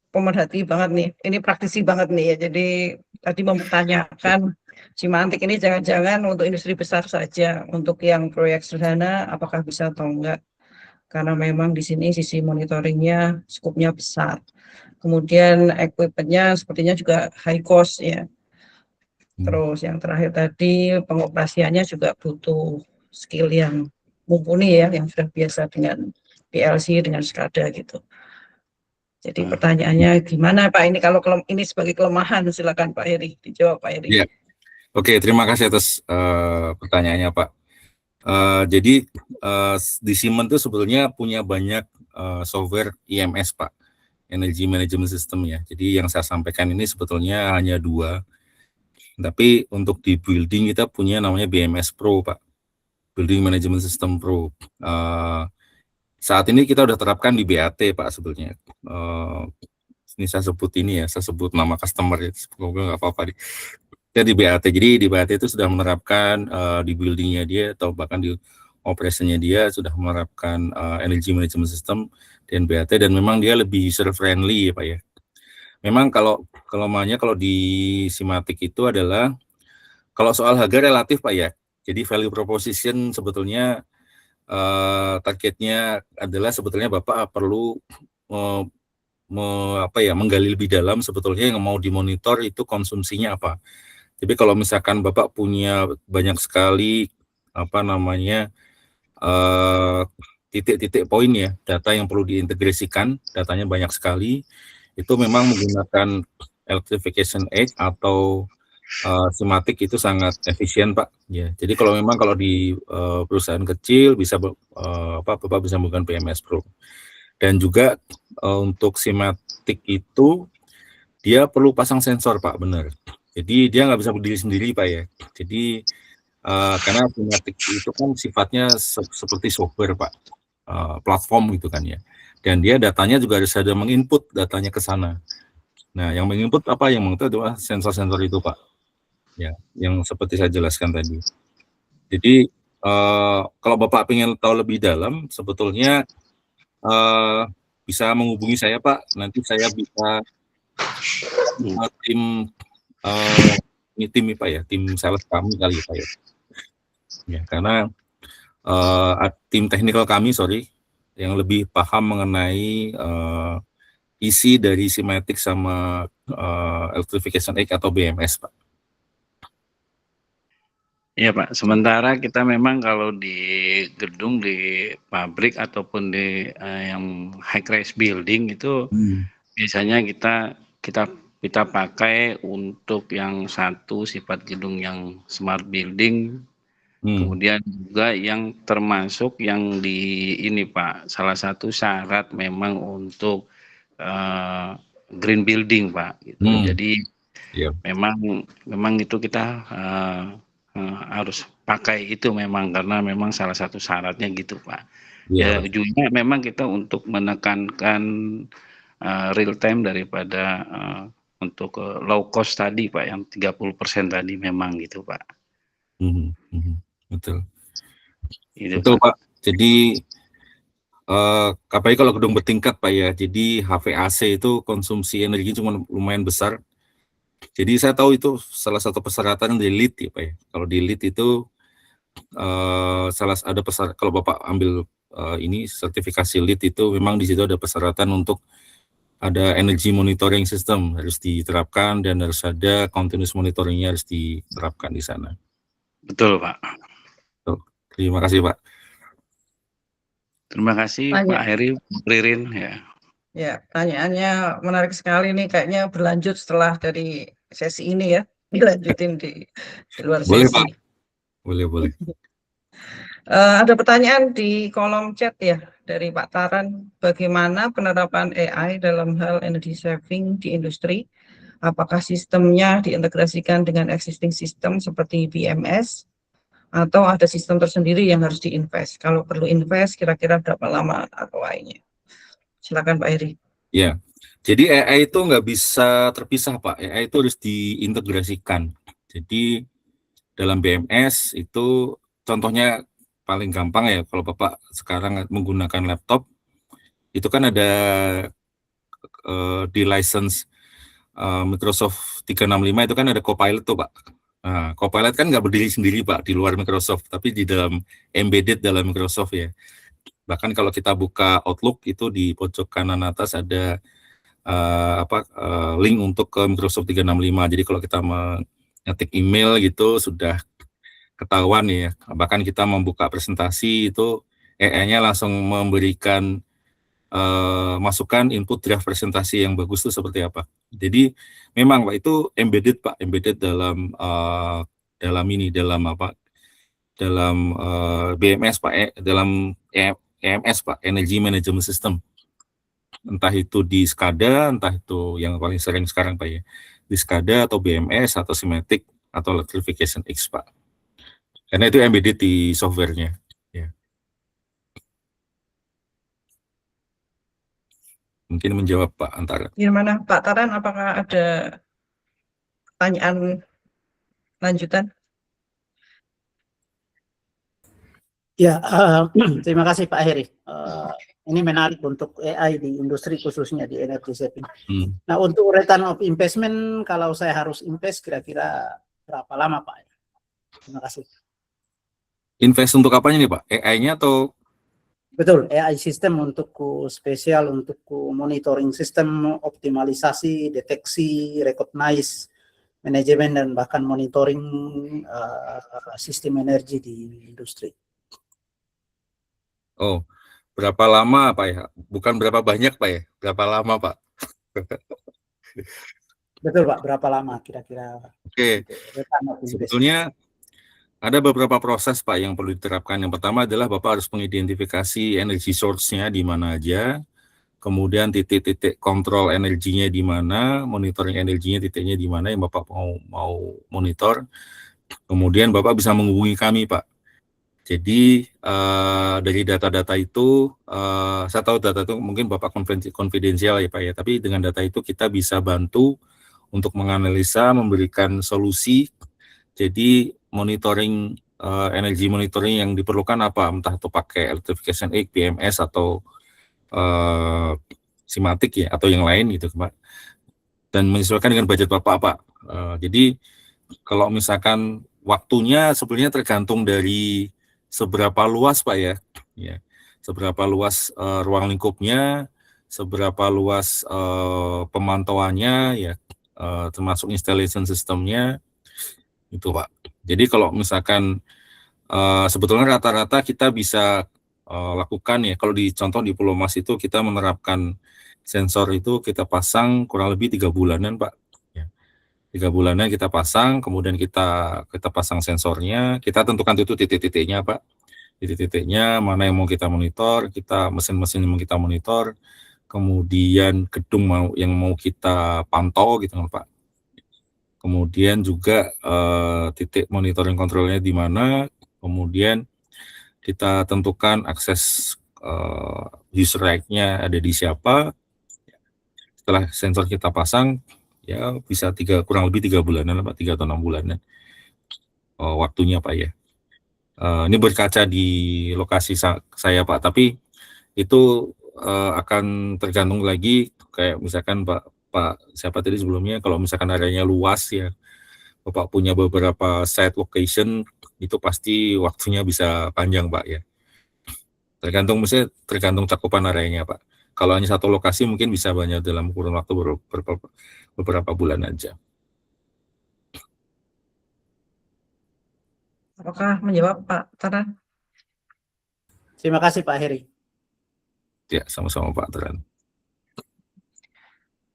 pemerhati banget nih, ini praktisi banget nih ya. Jadi tadi mempertanyakan Simantik ini jangan-jangan untuk industri besar saja, untuk yang proyek sederhana apakah bisa atau enggak? Karena memang di sini sisi monitoringnya skupnya besar. Kemudian equipment-nya sepertinya juga high cost ya. Terus yang terakhir tadi pengoperasiannya juga butuh skill yang mumpuni ya, yang sudah biasa dengan PLC, dengan SCADA gitu. Jadi pertanyaannya gimana Pak ini kalau ini sebagai kelemahan, silakan Pak Heri, dijawab Pak Heri. Iya. Oke, terima kasih atas pertanyaannya Pak. Jadi di SIMEN itu sebetulnya punya banyak software IMS Pak, Energy Management System ya. Jadi yang saya sampaikan ini sebetulnya hanya 2. Tapi untuk di building kita punya namanya BMS Pro Pak, Building Management System Pro. Saat ini kita udah terapkan di BAT Pak sebetulnya. Ini saya sebut nama customer ya, semoga nggak apa-apa ya di BAT. Jadi di BAT itu sudah menerapkan di buildingnya dia atau bahkan di operasinya dia sudah menerapkan energy management system dan BAT, dan memang dia lebih user friendly ya Pak ya. Memang kalau kelemahannya kalau di Simatic itu adalah kalau soal harga relatif Pak ya. Jadi value proposition sebetulnya targetnya adalah sebetulnya Bapak perlu menggali lebih dalam sebetulnya yang mau dimonitor itu konsumsinya apa. Jadi kalau misalkan Bapak punya banyak sekali titik-titik poin ya, data yang perlu diintegrasikan, datanya banyak sekali, itu memang menggunakan Electrification Edge atau Simatic itu sangat efisien Pak. Ya, jadi kalau di perusahaan kecil bisa Bapak bisa menggunakan BMS Pro. Dan juga untuk Simatic itu dia perlu pasang sensor Pak, benar. Jadi dia nggak bisa berdiri sendiri Pak ya. Jadi karena Simatic itu kan sifatnya seperti software Pak, platform gitu kan ya. Dan dia datanya juga harus ada menginput datanya ke sana. Nah, yang menginput apa? Yang menginput adalah sensor-sensor itu Pak. Ya, yang seperti saya jelaskan tadi. Jadi kalau Bapak ingin tahu lebih dalam, sebetulnya bisa menghubungi saya Pak. Nanti saya bisa tim Pak ya, tim sales kami kali Pak ya. Ya, karena tim teknikal kami yang lebih paham mengenai isi dari Simatic sama Electrification Edge atau BMS Pak. Iya Pak, sementara kita memang kalau di gedung, di pabrik ataupun di yang high rise building itu biasanya kita pakai untuk yang satu sifat gedung yang smart building, kemudian juga yang termasuk yang di ini Pak, salah satu syarat memang untuk green building Pak. Gitu. Jadi memang itu kita harus pakai itu memang karena memang salah satu syaratnya gitu Pak. Ya ujungnya memang kita untuk menekankan real time daripada low cost tadi Pak, yang 30% tadi memang gitu Pak. Betul. Gitu, Betul Pak. Pak. Jadi apalagi kalau gedung bertingkat Pak ya, jadi HVAC itu konsumsi energi cuma lumayan besar. Jadi saya tahu itu salah satu persyaratan di LEED ya Pak ya. Kalau di LEED itu ada persyaratan, kalau Bapak ambil ini sertifikasi LEED itu memang di situ ada persyaratan untuk ada energy monitoring system harus diterapkan dan harus ada continuous monitoringnya harus diterapkan di sana. Betul Pak. Terima kasih Pak. Terima kasih Pak Heri, Ririn ya. Ya, pertanyaannya menarik sekali nih, kayaknya berlanjut setelah dari sesi ini ya, dilanjutin di luar Boleh sesi. Pak, boleh. Ada pertanyaan di kolom chat ya dari Pak Taran, bagaimana penerapan AI dalam hal energy saving di industri? Apakah sistemnya diintegrasikan dengan existing sistem seperti BMS atau ada sistem tersendiri yang harus diinvest? Kalau perlu invest, kira-kira berapa lama ROI-nya? Silakan Pak Heri. Ya, jadi AI itu nggak bisa terpisah Pak. AI itu harus diintegrasikan. Jadi dalam BMS itu contohnya paling gampang ya, kalau Bapak sekarang menggunakan laptop, itu kan ada di license Microsoft 365 itu kan ada Copilot tuh Pak. Nah, Copilot kan nggak berdiri sendiri Pak di luar Microsoft, tapi di dalam embedded dalam Microsoft ya. Bahkan kalau kita buka Outlook itu di pojok kanan atas ada link untuk ke Microsoft 365. Jadi kalau kita mengetik email gitu sudah ketahuan ya. Bahkan kita membuka presentasi itu AI-nya langsung memberikan masukan input draft presentasi yang bagus itu seperti apa. Jadi memang Pak itu embedded dalam BMS Pak, dalam EMS Pak, Energy Management System. Entah itu di SCADA, entah itu yang paling sering sekarang Pak ya, di SCADA atau BMS atau Simatic atau Electrification X Pak. Karena itu embedded di softwarenya. Ya. Mungkin menjawab Pak Antara. Gimana Pak Taran, apakah ada pertanyaan lanjutan? Ya, terima kasih Pak Heri. Ini menarik untuk AI di industri khususnya di energy saving. Nah, untuk return of investment, kalau saya harus invest kira-kira berapa lama Pak? Terima kasih. Invest untuk apanya nih Pak? AI-nya atau? Betul, AI sistem untuk spesial untuk monitoring sistem, optimalisasi, deteksi, recognize, manajemen dan bahkan monitoring sistem energi di industri. Oh, berapa lama Pak ya? Bukan berapa banyak Pak ya? Berapa lama Pak? Betul Pak, berapa lama kira-kira? Oke, sebetulnya ada beberapa proses Pak yang perlu diterapkan. Yang pertama adalah Bapak harus mengidentifikasi energy source-nya di mana aja, kemudian titik-titik kontrol energinya di mana, monitoring energinya titiknya di mana yang Bapak mau monitor. Kemudian Bapak bisa menghubungi kami Pak. Jadi dari data-data itu, saya tahu data itu mungkin Bapak konfidensial ya Pak ya, tapi dengan data itu kita bisa bantu untuk menganalisa, memberikan solusi. Jadi monitoring, energi monitoring yang diperlukan apa, entah itu pakai Electrification X, BMS atau Simatic ya, atau yang lain gitu Pak. Dan menyesuaikan dengan budget Bapak Pak. Jadi kalau misalkan waktunya sebenarnya tergantung dari seberapa luas Pak ya, seberapa luas ruang lingkupnya, seberapa luas pemantauannya ya, termasuk installation sistemnya itu Pak. Jadi kalau misalkan sebetulnya rata-rata kita bisa lakukan ya, kalau di contoh di Pulau Mas itu kita menerapkan sensor itu kita pasang kurang lebih 3 bulanan Pak. 3 bulanan kita pasang, kemudian kita pasang sensornya, kita tentukan itu titik-titiknya Pak. Titik-titiknya mana yang mau kita monitor, mesin-mesin yang mau kita monitor, kemudian gedung yang mau kita pantau gitu kan Pak. Kemudian juga titik monitoring kontrolnya di mana, kemudian kita tentukan akses user right-nya ada di siapa. Setelah sensor kita pasang, ya bisa kurang lebih 3 bulanan Pak, 3 atau 6 bulanan waktunya Pak ya. Ini berkaca di lokasi saya Pak, tapi itu akan tergantung lagi kayak misalkan Pak siapa tadi sebelumnya, kalau misalkan areanya luas ya, Bapak punya beberapa site location, itu pasti waktunya bisa panjang Pak ya. Tergantung cakupan areanya Pak. Kalau hanya satu lokasi mungkin bisa banyak dalam kurun waktu beberapa bulan aja. Apakah menjawab Pak Taran? Terima kasih Pak Heri. Ya, sama-sama Pak Taran.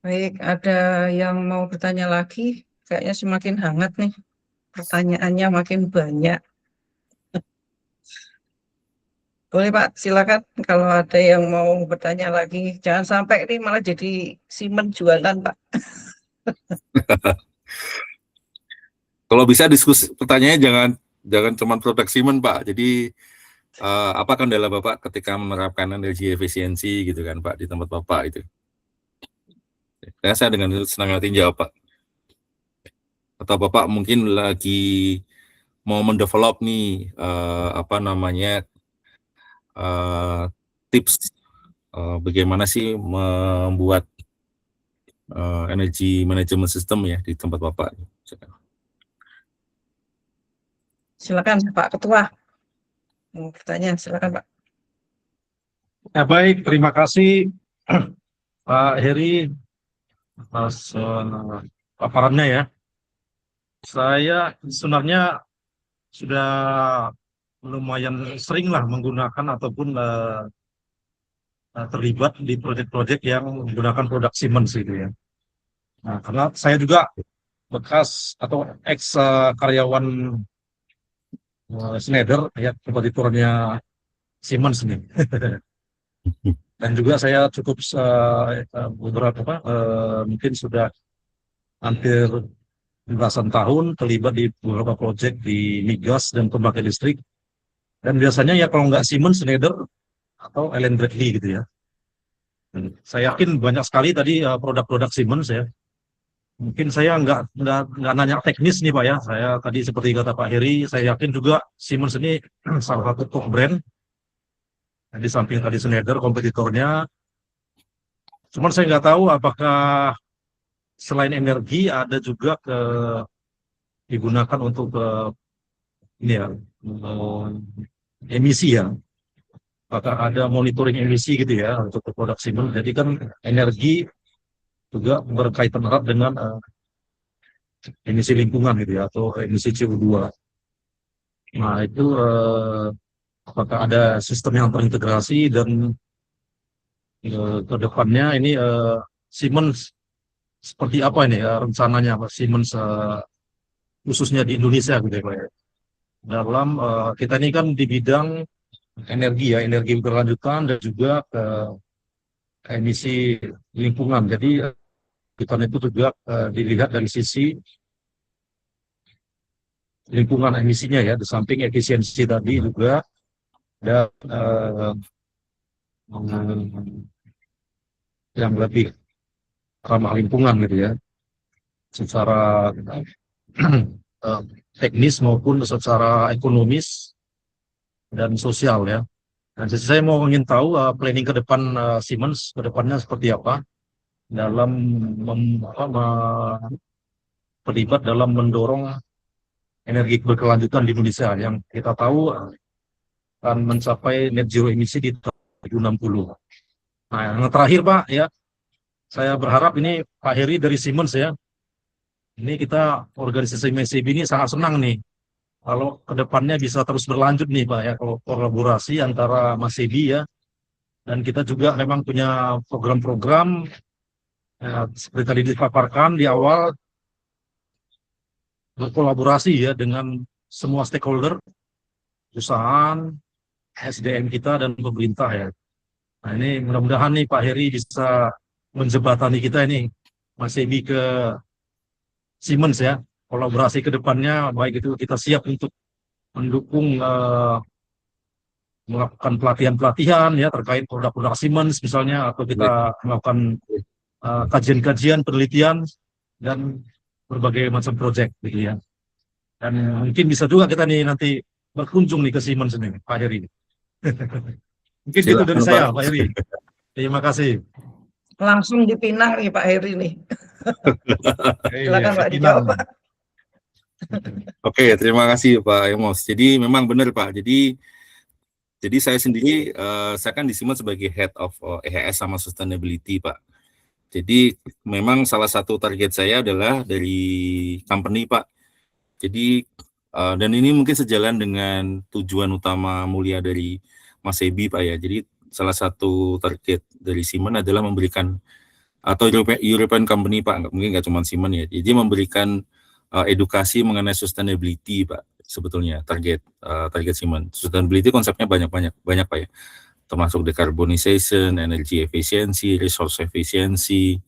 Baik, ada yang mau bertanya lagi? Kayaknya semakin hangat nih. Pertanyaannya makin banyak. Boleh Pak, silakan kalau ada yang mau bertanya lagi. Jangan sampai ini malah jadi Siemens jualan Pak. Kalau bisa diskusi pertanyaannya jangan cuma produk Siemens Pak. Jadi apa kendala Bapak ketika menerapkan energi efisiensi gitu kan Pak di tempat Bapak itu? Karena saya dengan senang hati jawab Pak. Atau Bapak mungkin lagi mau mendevelop nih tips bagaimana sih membuat energi manajemen sistem ya di tempat Bapak. Silakan Pak Ketua. Mau bertanya, silakan Pak. Ya baik, terima kasih Pak Heri atas paparannya ya. Saya sebenarnya sudah lumayan sering lah menggunakan ataupun terlibat di proyek-proyek yang menggunakan produk Siemens gitu ya. Nah, karena saya juga bekas atau ex karyawan Schneider ya, kompetitornya Siemens nih. Dan juga saya cukup beberapa mungkin sudah hampir belasan tahun terlibat di beberapa proyek di migas dan pembangkit listrik. Dan biasanya ya kalau nggak Siemens, Schneider atau Allen Bradley gitu ya. Dan saya yakin banyak sekali tadi produk-produk Siemens ya. Mungkin saya nggak nanya teknis nih Pak ya. Saya tadi seperti kata Pak Heri, saya yakin juga Siemens ini salah satu top brand. Di samping tadi Schneider kompetitornya. Cuman saya nggak tahu apakah selain energi ada juga digunakan untuk ini ya emisi ya. Apakah ada monitoring emisi gitu ya untuk produk Siemens. Jadi kan energi juga berkaitan erat dengan emisi lingkungan gitu ya, atau emisi CO2. Nah itu apakah ada sistem yang terintegrasi dan ke depannya ini Siemens seperti apa ini rencananya Siemens khususnya di Indonesia gitu ya Pak ya. Dalam kita ini kan di bidang energi ya, energi berkelanjutan dan juga emisi lingkungan. Jadi kita itu juga dilihat dari sisi lingkungan emisinya ya, di samping efisiensi tadi juga dan yang lebih ramah lingkungan gitu ya, secara teknis maupun secara ekonomis dan sosial ya. Dan saya mau ingin tahu planning ke depan Siemens ke depannya seperti apa dalam terlibat dalam mendorong energi berkelanjutan di Indonesia yang kita tahu akan mencapai net zero emisi di tahun 2060. Nah, yang terakhir Pak ya, saya berharap ini Pak Heri dari Siemens ya, ini kita organisasi MSCB ini sangat senang nih kalau kedepannya bisa terus berlanjut nih Pak ya, kalau kolaborasi antara Mas Sebi ya, dan kita juga memang punya program-program seperti tadi dipaparkan di awal, berkolaborasi ya dengan semua stakeholder, perusahaan, SDM kita dan pemerintah ya. Nah ini mudah-mudahan nih Pak Heri bisa menjembatani kita ini Mas Sebi ke Siemens ya, kolaborasi ke depannya, baik itu kita siap untuk mendukung melakukan pelatihan-pelatihan ya terkait produk-produk Siemens misalnya, atau kita melakukan kajian-kajian penelitian dan berbagai macam proyek gitu ya. Dan mungkin bisa juga kita nih nanti berkunjung nih ke Siemens ini, Pak Heri. Mungkin gitu dari Silakan Pak. saya, Pak Heri. Terima kasih. Langsung dipinang nih Pak Heri nih. Silakan Pak Pinang. dijawab Pak. Oke, terima kasih Pak Emos. Jadi memang benar Pak. Jadi saya sendiri, saya kan di Siemens sebagai Head of EHS sama Sustainability Pak. Jadi memang salah satu target saya adalah dari company Pak. Jadi dan ini mungkin sejalan dengan tujuan utama mulia dari Mas Ebi Pak ya. Jadi salah satu target dari Siemens adalah memberikan, atau European company Pak, mungkin nggak cuma Siemens ya. Jadi memberikan edukasi mengenai sustainability Pak, sebetulnya target Siemens. Sustainability konsepnya banyak Pak ya, termasuk decarbonization, energy efficiency, resource efficiency,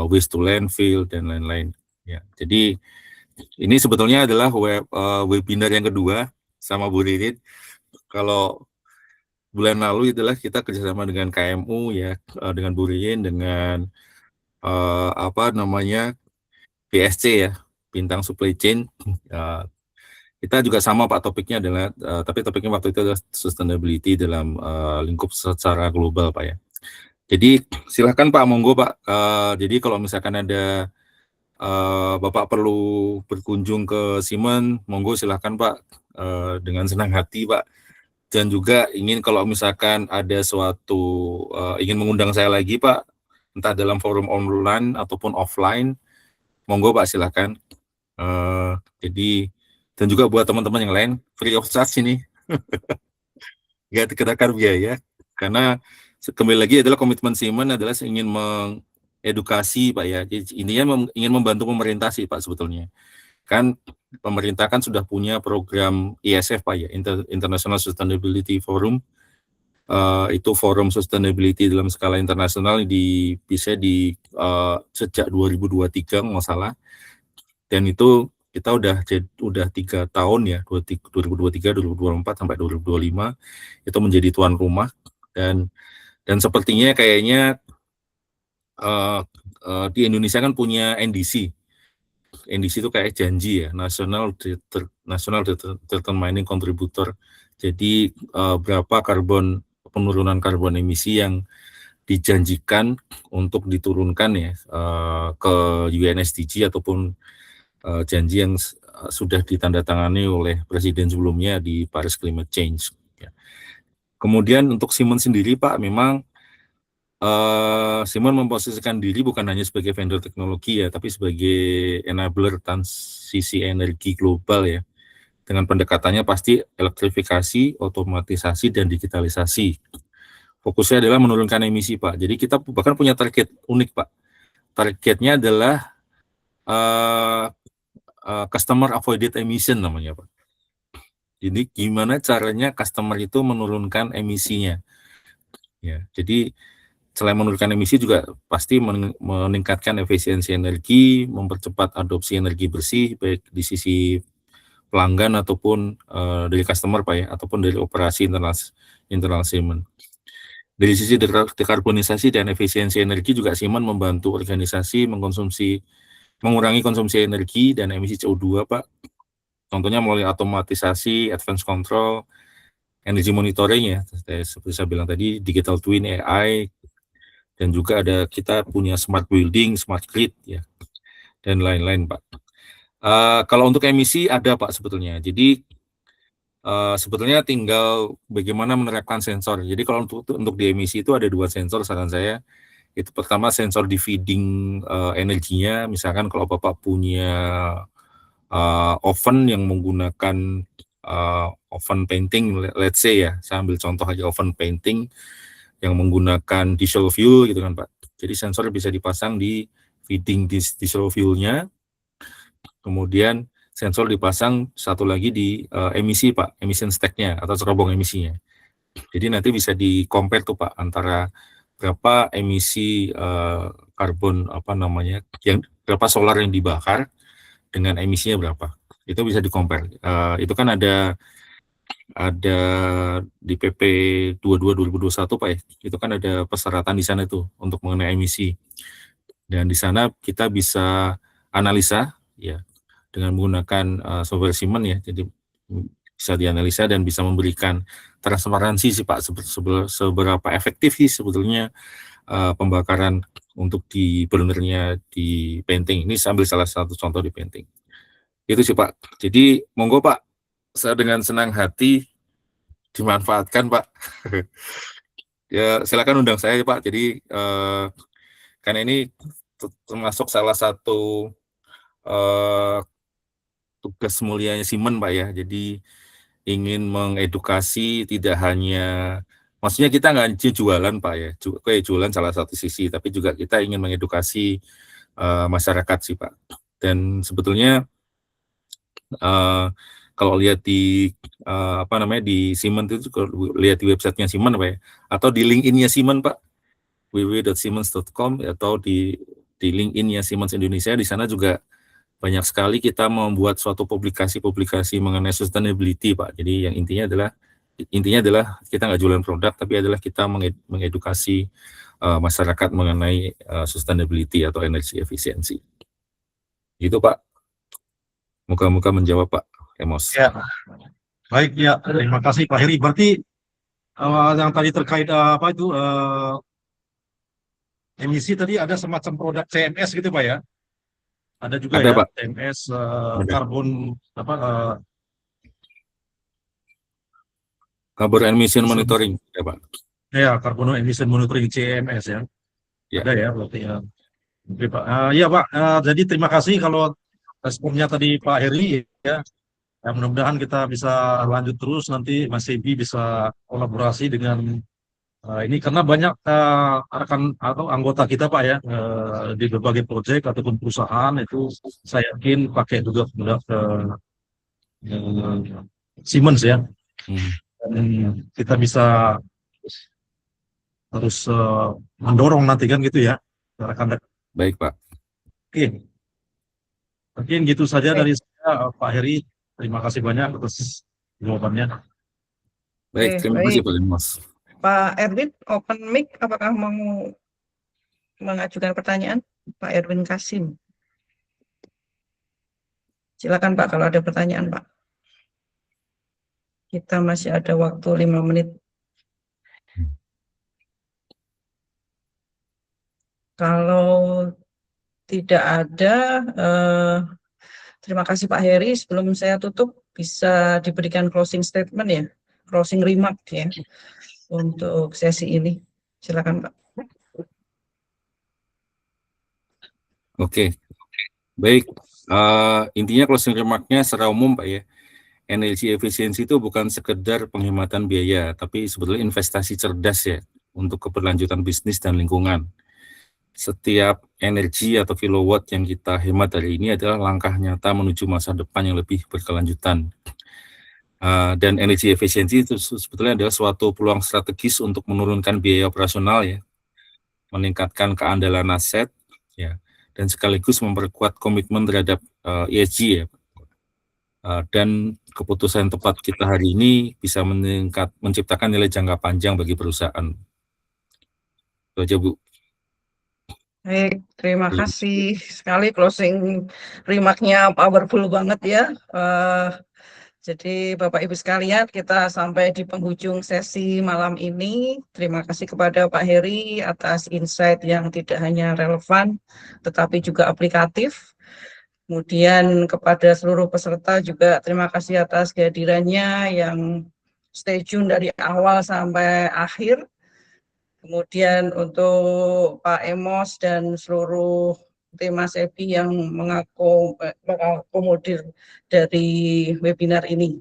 waste to landfill dan lain-lain. Ya, jadi ini sebetulnya adalah webinar yang kedua sama Bu Ririn. Kalau bulan lalu itulah kita kerjasama dengan KMU ya, dengan Bu Ririn, dengan BSC ya, Bintang Supply Chain. Kita juga sama Pak, topiknya adalah, tapi topiknya waktu itu adalah sustainability dalam lingkup secara global Pak ya. Jadi silahkan Pak, monggo Pak. Jadi kalau misalkan ada Bapak perlu berkunjung ke Siemens, monggo silahkan Pak, dengan senang hati Pak. Dan juga ingin kalau misalkan ada suatu ingin mengundang saya lagi Pak, entah dalam forum online ataupun offline, monggo Pak silahkan. Jadi dan juga buat teman-teman yang lain, free of charge ini, nggak dikenakan biaya, karena kembali lagi adalah komitmen Siemens adalah ingin mengedukasi Pak ya. Intinya ingin membantu pemerintah sih Pak sebetulnya. Kan pemerintah kan sudah punya program ISF Pak ya, International Sustainability Forum. Itu forum sustainability dalam skala internasional bisa sejak 2023 nggak salah. Dan itu kita udah 3 tahun ya, 2023, 2024 sampai 2025 itu menjadi tuan rumah, dan sepertinya kayaknya di Indonesia kan punya NDC. NDC itu kayak janji ya, National Determining Contributor. Jadi berapa penurunan karbon emisi yang dijanjikan untuk diturunkan ya ke UNSDG ataupun janji yang sudah ditandatangani oleh Presiden sebelumnya di Paris Climate Change. Ya. Kemudian untuk Siemens sendiri Pak, memang Siemens memposisikan diri bukan hanya sebagai vendor teknologi ya, tapi sebagai enabler transisi energi global ya. Dengan pendekatannya pasti elektrifikasi, otomatisasi, dan digitalisasi. Fokusnya adalah menurunkan emisi Pak. Jadi kita bahkan punya target unik Pak. Targetnya adalah customer avoided emission namanya Pak. Jadi gimana caranya customer itu menurunkan emisinya. Ya, jadi selain menurunkan emisi juga pasti meningkatkan efisiensi energi, mempercepat adopsi energi bersih baik di sisi pelanggan ataupun dari customer Pak ya, ataupun dari operasi internal Siemens. Dari sisi dekarbonisasi dan efisiensi energi juga Siemens membantu organisasi mengurangi konsumsi energi dan emisi CO2 Pak. Contohnya melalui otomatisasi, advanced control, energy monitoring ya, seperti saya bilang tadi, digital twin, AI, dan juga kita punya smart building, smart grid ya, dan lain-lain Pak. Kalau untuk emisi ada Pak sebetulnya. Jadi sebetulnya tinggal bagaimana menerapkan sensor. Jadi kalau untuk di emisi itu ada 2 sensor saran saya. Itu pertama sensor di feeding energinya, misalkan kalau Bapak punya oven yang menggunakan oven painting, let's say ya, saya ambil contoh aja oven painting yang menggunakan diesel fuel gitu kan Pak. Jadi sensor bisa dipasang di feeding diesel fuel-nya, kemudian sensor dipasang satu lagi di emisi Pak, emission stack-nya atau cerobong emisinya. Jadi nanti bisa di-compare tuh Pak antara berapa emisi karbon berapa solar yang dibakar dengan emisinya berapa. Itu bisa di-compare. Itu kan ada di PP 22 2021 Pak ya. Itu kan ada persyaratan di sana itu untuk mengenai emisi. Dan di sana kita bisa analisa ya dengan menggunakan software Siemens ya. Jadi bisa dianalisa dan bisa memberikan transparansi sih Pak, seberapa efektif sih sebetulnya pembakaran untuk di burnernya di painting. Ini sambil salah satu contoh di painting. Itu sih Pak. Jadi monggo Pak, saya dengan senang hati dimanfaatkan Pak. Ya silakan undang saya Pak. Jadi karena ini termasuk salah satu tugas mulianya Siemens Pak ya. Jadi ingin mengedukasi, tidak hanya, maksudnya kita nggak jualan Pak ya, jualan salah satu sisi, tapi juga kita ingin mengedukasi masyarakat sih Pak. Dan sebetulnya kalau lihat di di Siemens itu, kalau lihat di websitenya Siemens Pak ya, atau di LinkedIn-nya Siemens Pak, www.siemens.com, atau di LinkedIn-nya Siemens Indonesia, di sana juga banyak sekali kita membuat suatu publikasi mengenai sustainability Pak. Jadi yang intinya adalah kita nggak jualan produk, tapi adalah kita mengedukasi masyarakat mengenai sustainability atau energi efisiensi. Gitu Pak. Moga-moga menjawab Pak Emos. Ya, baik ya. Terima kasih Pak Heri. Berarti yang tadi terkait emisi tadi ada semacam produk CMS gitu Pak ya? Ada juga ada, ya, Pak. CMS karbon Carbon emission monitoring ya Pak. Ya, carbon emission monitoring CMS ya. Ya. Ada ya berarti ya. Oke Pak. Iya Pak. Jadi terima kasih kalau responnya tadi Pak Heri ya. Mudah-mudahan kita bisa lanjut terus nanti Mas Ebi bisa kolaborasi dengan ini karena banyak rekan atau anggota kita Pak ya di berbagai proyek ataupun perusahaan itu saya yakin pakai juga produk Siemens ya. Dan kita bisa terus mendorong nanti kan gitu ya rekan-rekan. Baik Pak. Oke. Mungkin gitu saja dari saya Pak Heri. Terima kasih banyak atas jawabannya. Baik, terima kasih Pak Emos. Pak Erwin, open mic, apakah mau mengajukan pertanyaan? Pak Erwin Kasim. Silakan Pak kalau ada pertanyaan Pak. Kita masih ada waktu 5 menit. Kalau tidak ada, terima kasih Pak Heri. Sebelum saya tutup, bisa diberikan closing statement ya, closing remark ya, untuk sesi ini. Silakan Pak. Oke, baik. Intinya closing remark-nya secara umum Pak ya, energi efisiensi itu bukan sekedar penghematan biaya, tapi sebetulnya investasi cerdas ya untuk keberlanjutan bisnis dan lingkungan. Setiap energi atau kilowatt yang kita hemat hari ini adalah langkah nyata menuju masa depan yang lebih berkelanjutan. Dan energi efisiensi itu sebetulnya adalah suatu peluang strategis untuk menurunkan biaya operasional ya, meningkatkan keandalan aset ya, dan sekaligus memperkuat komitmen terhadap ESG ya. Dan keputusan tepat kita hari ini bisa menciptakan nilai jangka panjang bagi perusahaan. Itu aja Bu. Baik, terima kasih sekali closing remark-nya powerful banget ya. Jadi Bapak Ibu sekalian, kita sampai di penghujung sesi malam ini. Terima kasih kepada Pak Heri atas insight yang tidak hanya relevan, tetapi juga aplikatif. Kemudian kepada seluruh peserta juga terima kasih atas kehadirannya yang stay tune dari awal sampai akhir. Kemudian untuk Pak Emos dan seluruh tim Mas Ebi yang mengakomodir dari webinar ini.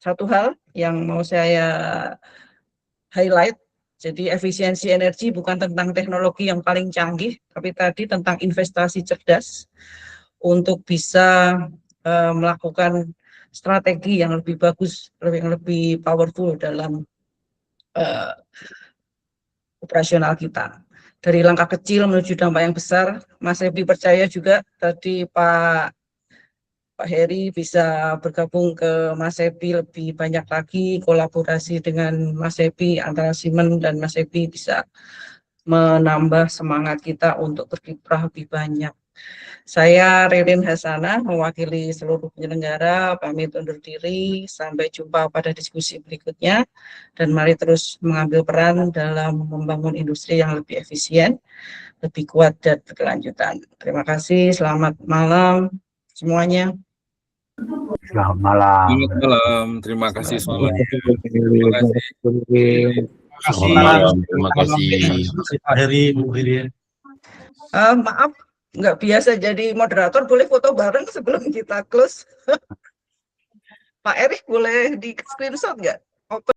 Satu hal yang mau saya highlight, jadi efisiensi energi bukan tentang teknologi yang paling canggih, tapi tadi tentang investasi cerdas untuk bisa melakukan strategi yang lebih bagus, yang lebih powerful dalam operasional kita. Dari langkah kecil menuju dampak yang besar, Mas Ebi percaya juga tadi Pak Heri bisa bergabung ke Mas Ebi lebih banyak lagi, kolaborasi dengan Mas Ebi antara Siemens dan Mas Ebi bisa menambah semangat kita untuk berkiprah lebih banyak. Saya Ririn Hasanah, mewakili seluruh penyelenggara, pamit undur diri. Sampai jumpa pada diskusi berikutnya. Dan mari terus mengambil peran dalam membangun industri yang lebih efisien, lebih kuat, dan berkelanjutan. Terima kasih, selamat malam semuanya. Selamat malam. Selamat malam, terima kasih semuanya. Terima kasih. Terima kasih. Terima kasih. Terima kasih Pak Heri, Bu Ririn. Maaf, nggak biasa jadi moderator, boleh foto bareng sebelum kita close? Pak Erik boleh di screenshot nggak?